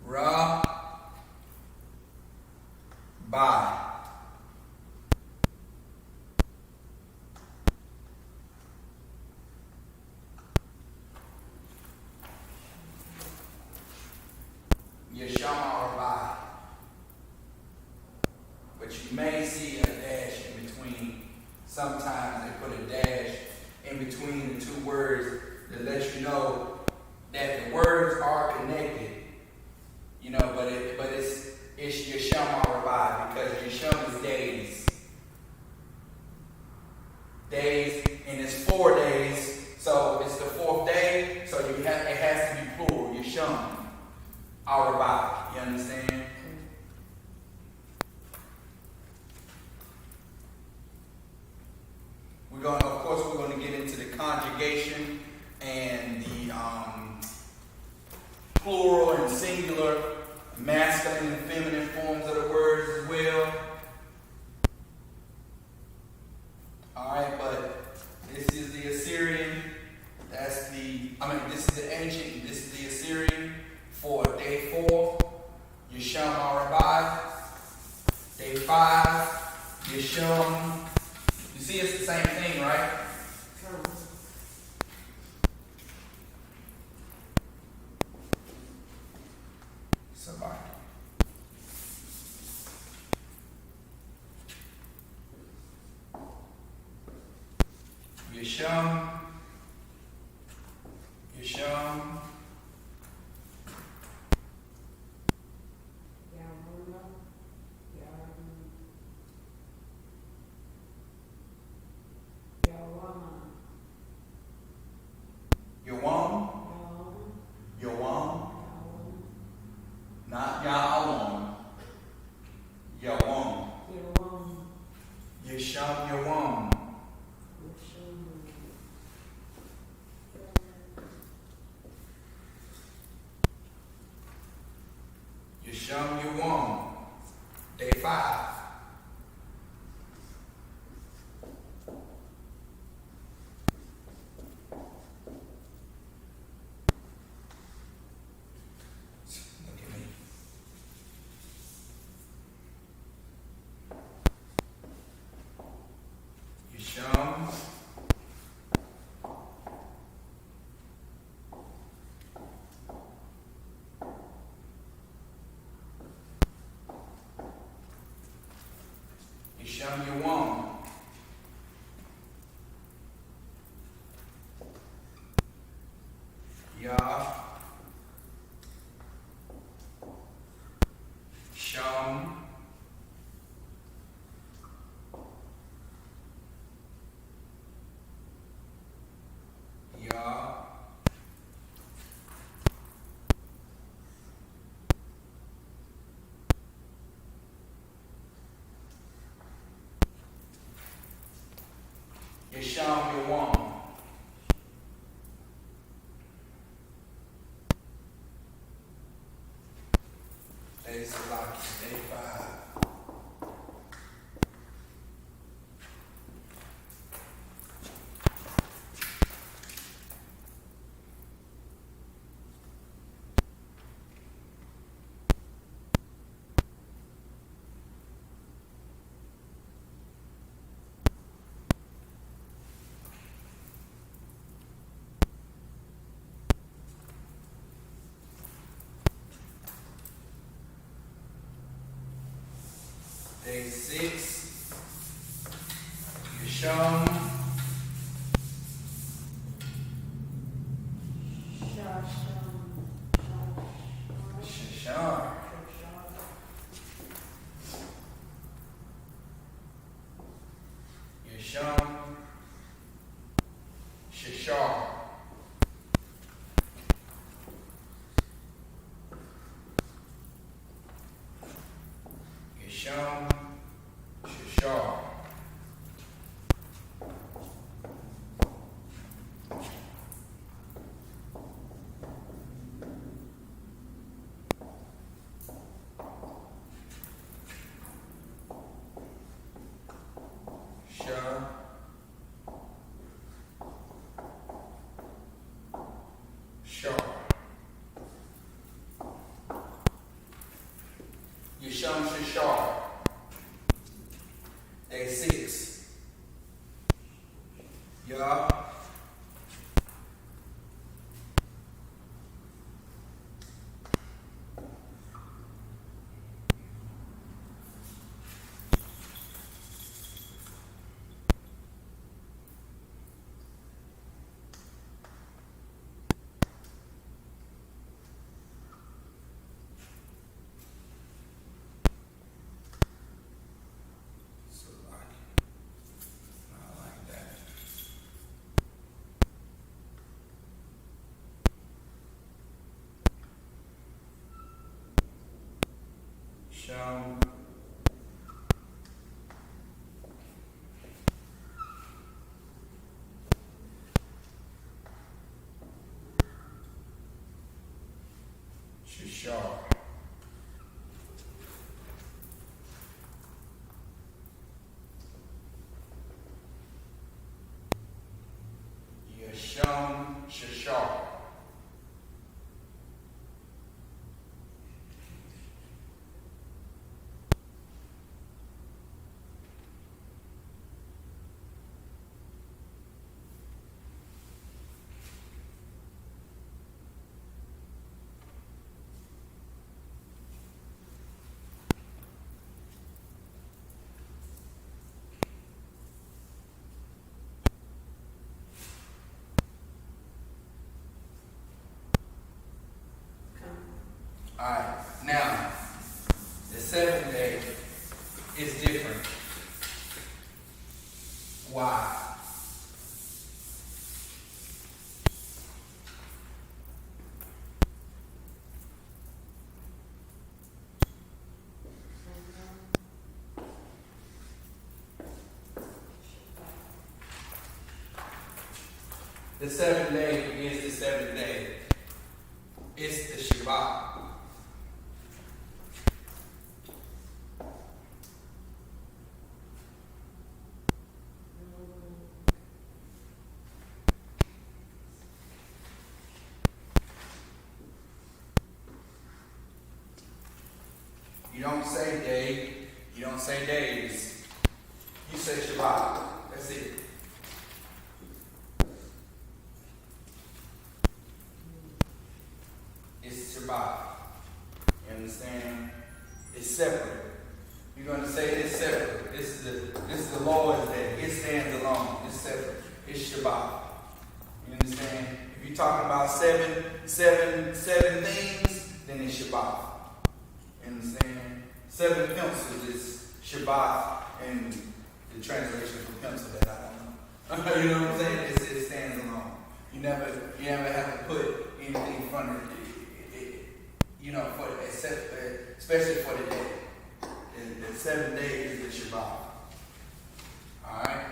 Ra, Ba. Yesham Ba. But you may see a dash in between. Sometimes they put a dash in between the two words to let you know that the words are connected. You know, but it's Yesham Arabah, because Yesham is days. Days, and it's 4 days, so it's the 4th day, so it has to be plural, Yesham Arabah. You understand? We're going to get into the conjugation and the plural and singular, masculine and feminine forms of the words as well. Alright, but this is the Assyrian. This is the ancient, this is the Assyrian for day 4, Yesham Arabah. Day 5, Yesham. You see, it's the same thing, right? Somebody. Yesham. Yawam. Not Ya'awam. Yawam. Yesham Yawam. Yesham Yawam. Day 5. Yesham Yawam. Yah. Sham. Yah. Yesham Yawam. Day Salaki, day 5. Day 6, Yesham. Shashar. Yesham. Shashar. Yesham. Shashar. Shar. Yasham Shashar. Day 6. Ya. Sham. Shishar. Yasham Shishar. Alright, now, the 7th day is different. Why? The 7th day is the 7th day. It's the Shabbat. You don't say day, you don't say days. You say Shabbat. That's it. It's Shabbat. You understand? It's separate. You're going to say it's separate. This is the Lord's day. It stands alone. It's separate. It's Shabbat. You understand? If you're talking about seven things, then it's Shabbat. You understand? 7 pencils is Shabbat, and the translation for pencil that I don't know. You know what I'm saying? It stands alone. You never have to put anything in front of it. You know, especially for the day. The 7th day is the Shabbat. Alright?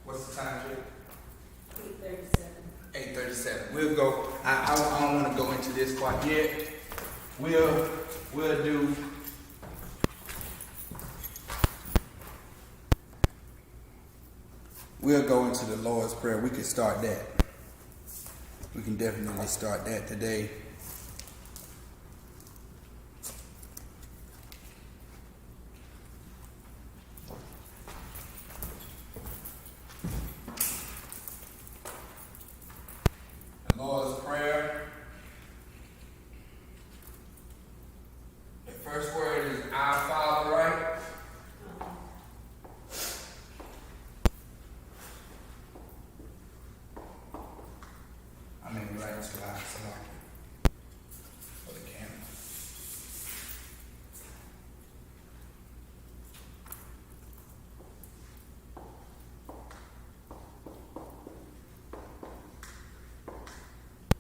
What's the time, Jake? 8:37. We'll go. I don't want to go into this quite yet. We'll go into the Lord's Prayer. We can start that. We can definitely start that today. that slide. For the camera.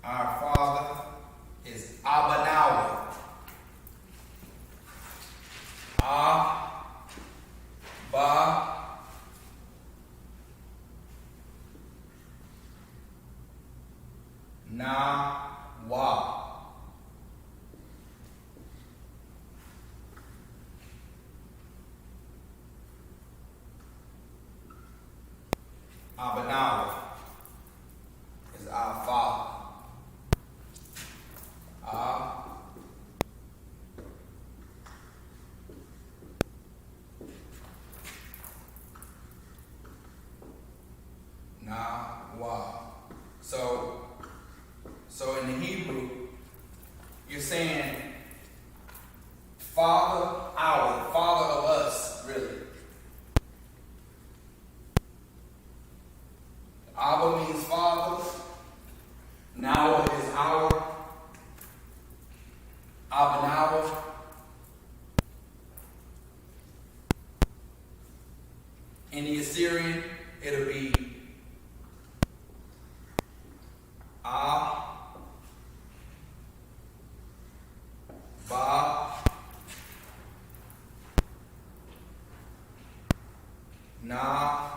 Our Father is Abba Nawa. Ba Na Wa. Abba Nawa is our Father. Wa. So in the Hebrew, you're saying Father, our Father of us, really. Abba means Father. Nawa is our. Abba Nawa. In the Assyrian, it'll be Ba Na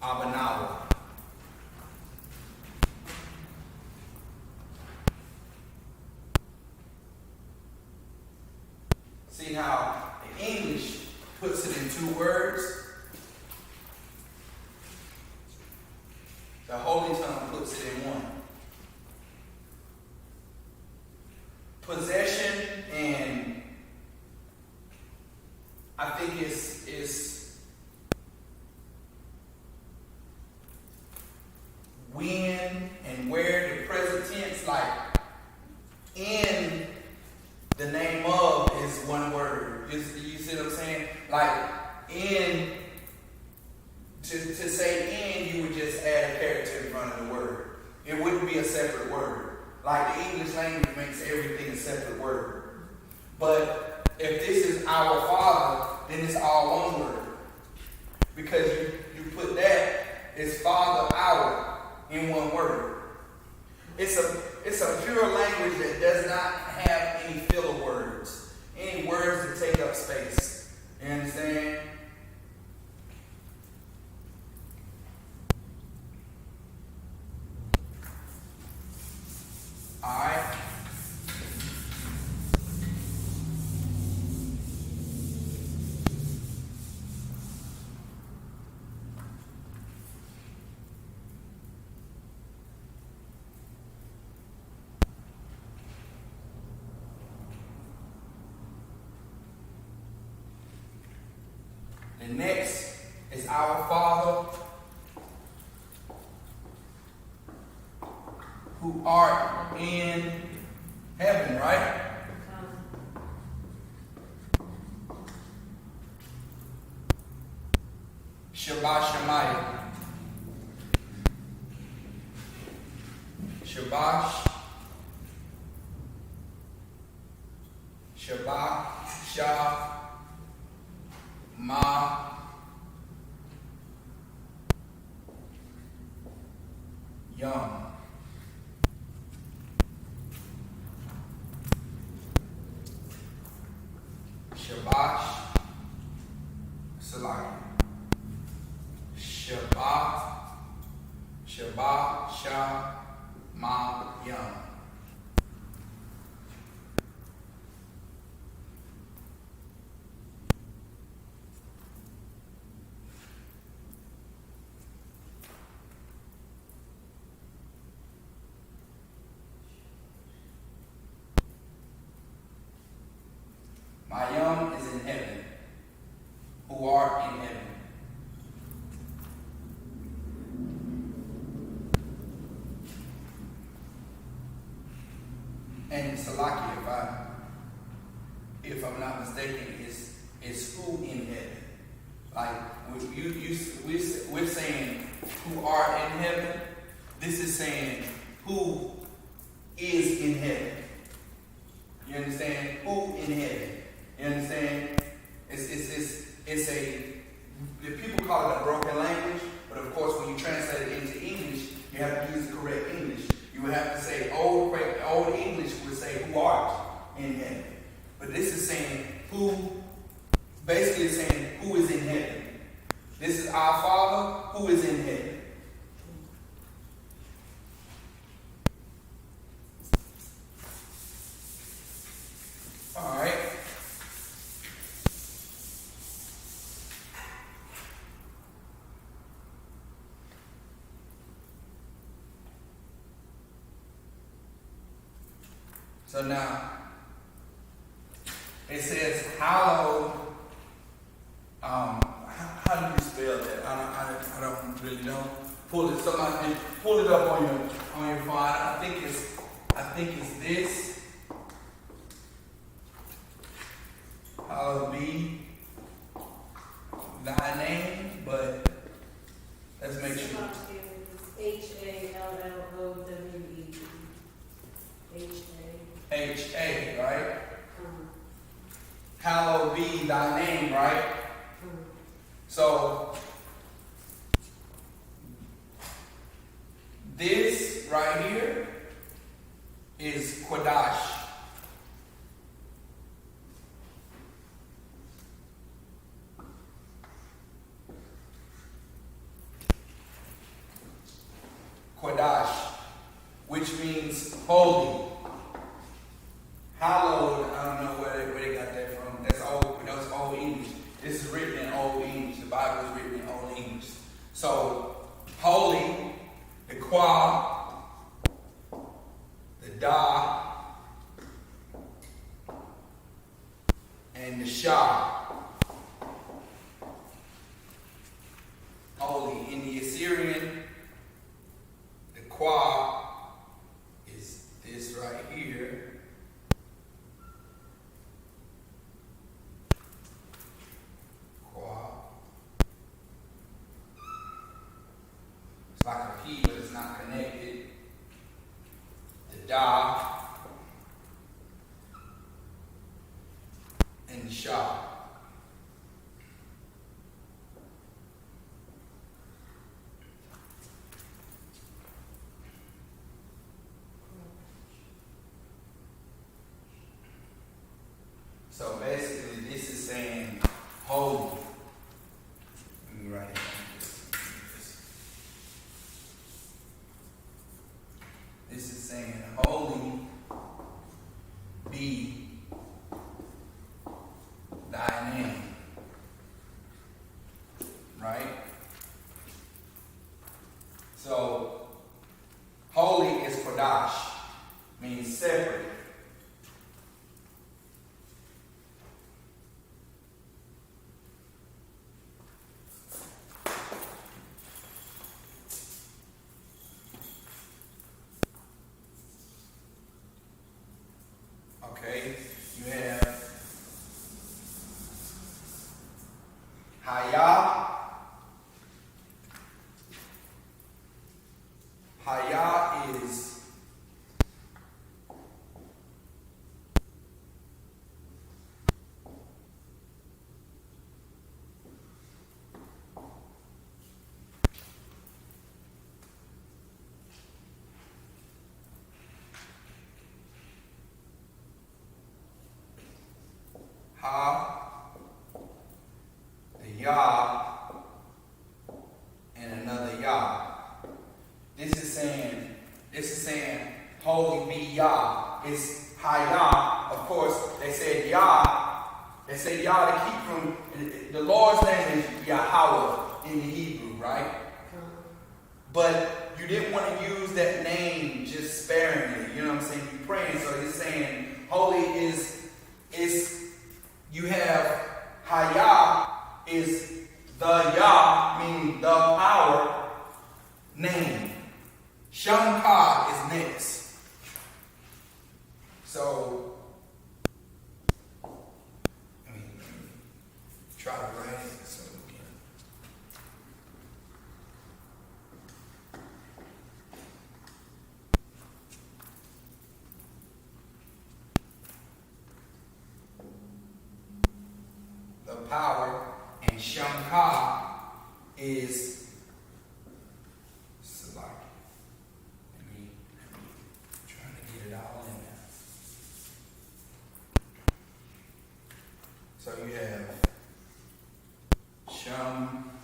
Abba Nawa. See how the English puts it in 2 words? The Holy Tongue puts it in 1. Possession, and I think it's when and where, the present tense, like in the name of is 1 word. You see what I'm saying? Like in, to say in, you would just add a character in front of the word. It wouldn't be a separate word. Like the English language makes everything a separate word. But if this is our Father, then it's all 1 word. Because you put that, it's Father our in 1 word. It's a pure language that does not have any filler words, any words that take up space. You understand? All right. The next is our Father who art in heaven, right? Shabbat Shemayim. Shabbat. Shabbat. Shah. Ma. Yom. Shabbat. Salaki. Shabbat. Shabbat. Shah. Ma. Yom. My Yom is in heaven, who art in heaven. And Salaki, if I'm not mistaken, is who in heaven. Like we're saying who are in heaven. This is saying who is in heaven. You understand? Who in heaven? You understand? It's a, the people call it a broken language, but of course when you translate it into English, you have to use the correct English. You would have to say old English would say who art in heaven. But this is saying who, basically it's saying who is in heaven. This is our Father who is in heaven. All right. So now, it says, hallowed. How do you spell that? I don't really know. Pull it. Somebody pull it up on your phone. I think it's this. Hallowed be thy name, but let's make sure. H-A-L-L-O-W-E-D. H-A. H-A, right? Hallowed be thy name, right? So, this right here is Qadash. Qadash, which means holy. Hallowed, I don't know where they got that from. That's old English. This is written in Old English. The Bible is written in Old English. So, holy, the qua, the da, and the sha. Holy. In the Assyrian, the qua is this right here. It's like a P, but it's not connected. The da and the sha. So basically, this is saying holy. Let me write it down. This is saying holy be thy name. Right? So, holy is Qadash, means separate. Okay, you have Haya. Haya is Ha, the Ya, and another Ya. This is saying, holy be Yah. It's Hayah. Of course, they said Yah. They say Yah to keep from, the Lord's name is Yahweh in the Hebrew, right? But you didn't want to use that name just sparingly. You know what I'm saying? You're praying, so he's saying holy is you have Hayah is the Yah, meaning the power name. Shamka is next. So is Salaki. Let me try to get it all in there. So you have Shamka.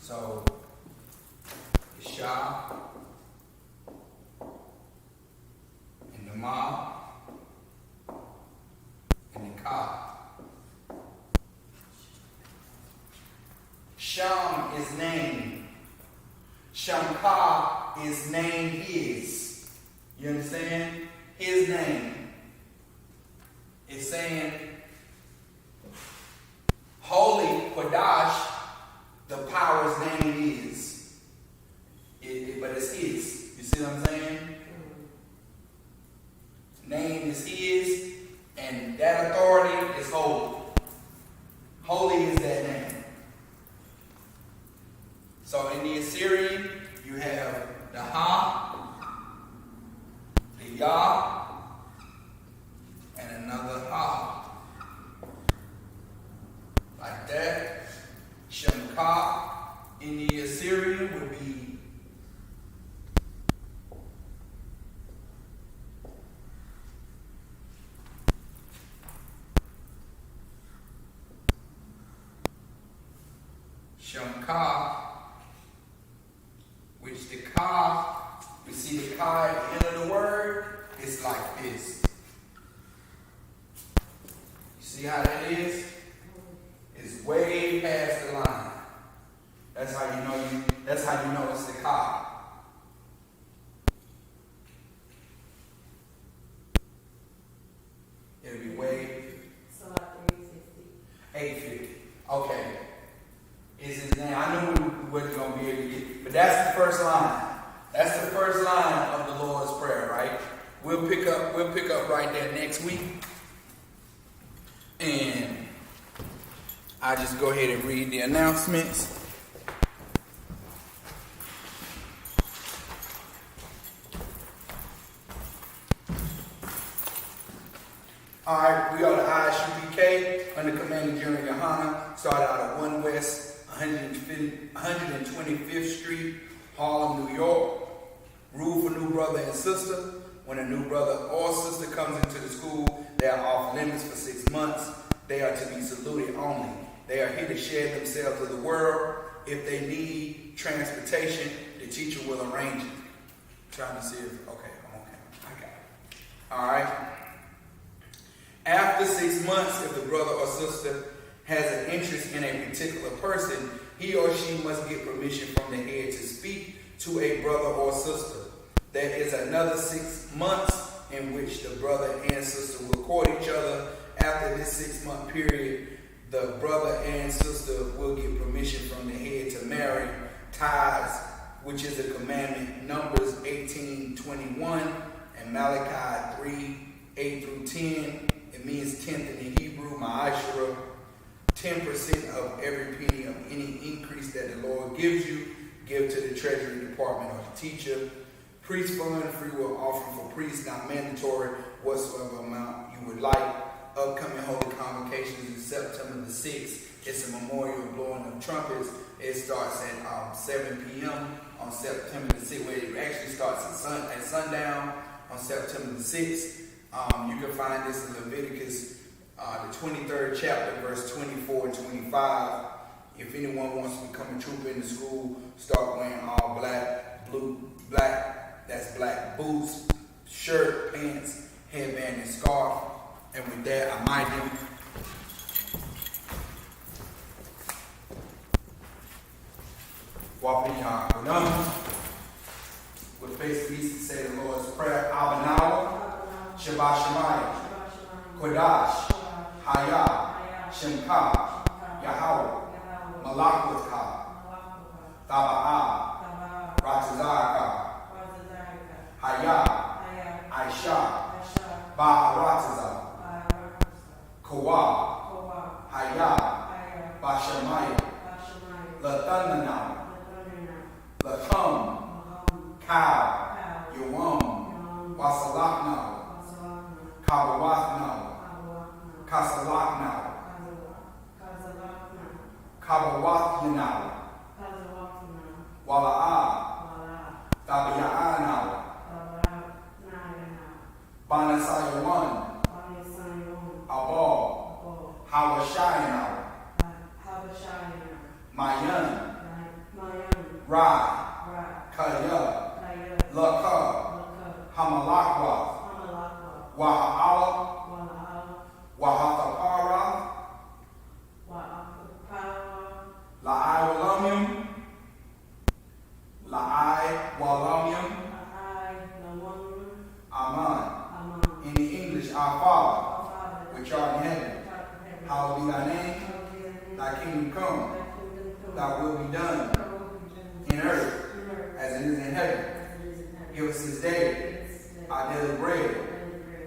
So the Shah and the Ma and the Ka. Sham is name. Shamka is name his. You understand? His name. It's saying holy Qadash, the power's name is. But it's his. You see what I'm saying? Name is his, and that authority is holy. Holy is that name. So in the Assyrian, you have the Ha, the Ya, and another Ha. Like that. Shamka in the Assyrian would be Shamka, which the Ka, you see the Ka at the end of the word, it's like this. You see how that is? It's way past the line. That's how you know it's the Ka. It'll be way So like 850. 850. Okay. Is his name. I knew we wasn't going to be able to get, but that's the first line. That's the first line of the Lord's Prayer, right? We'll pick up right there next week. And I just go ahead and read the announcements. Alright, we are the Isupk under command of General Yohana. Started out at 1 West 125th Street, Harlem, New York. Rule for new brother and sister. When a new brother or sister comes into the school, they are off limits for 6 months. They are to be saluted only. They are here to share themselves with the world. If they need transportation, the teacher will arrange it. Trying to see if, okay, I'm okay. I got it. All right. After 6 months, if the brother or sister has an interest in a particular person, he or she must get permission from the head to speak to a brother or sister. There is another 6 months in which the brother and sister will court each other. After this 6 month period, the brother and sister will get permission from the head to marry. Tithes, which is a commandment, Numbers 18:21 and Malachi 3:8-10. It means 10th in the Hebrew, Ma'ashara. 10% of every penny of any increase that the Lord gives you, give to the Treasury Department or the teacher. Priest fund, free will offering for priests, not mandatory, whatsoever amount you would like. Upcoming holy convocations is September the 6th. It's a memorial blowing of trumpets. It starts at 7 p.m. on September the 6th. Well, it actually starts at sundown on September the 6th. You can find this in Leviticus, the 23rd chapter, verse 24 and 25. If anyone wants to become a trooper in the school, start wearing all black, that's black boots, shirt, pants, headband, and scarf. And with that, I might do. With face peace to say the Lord's Prayer. Abanawa, Shabbat Shemayim, Qadash, Haya, Shemka, Yahweh, Malakutka, Taba'ah, Ratazaka, Haya, Aisha, Ba'arataza, Kawa, Haya, Bashamaya, Latanana, Latam, Habawath Yanawa, Wala, Wala'a, Tabaya'anawa, Banasayawan, Abal, Hawashayanawa, Mayan, Ra, Kaya, Laka, Hamalakwa, Waha'ala, Wahathapara, La'ai Walamium, Aman. In the English, our Father, which art in heaven, hallowed be thy name, thy kingdom come, thy will be done in earth as it is in heaven. Give us this day our daily bread,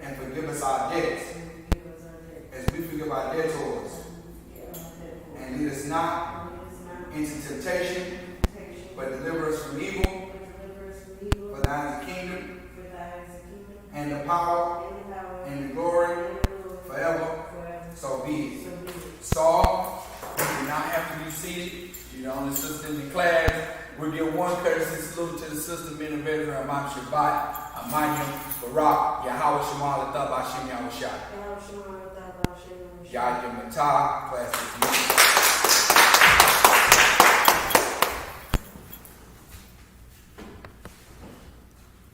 and forgive us our debts as we forgive our debtors. And lead us not into temptation, but deliver us from evil. For thine is the kingdom, and the power, and the glory, forever. So be it. Saul, you do not have to be seated. You're the only sister in the class. We'll give one courtesy salute to the sister, men and veteran, Imam Shabbat, Amayim, Barak, Yahweh Shemal, Atab, Hashem Yahushua. Yahya Matah, class 6.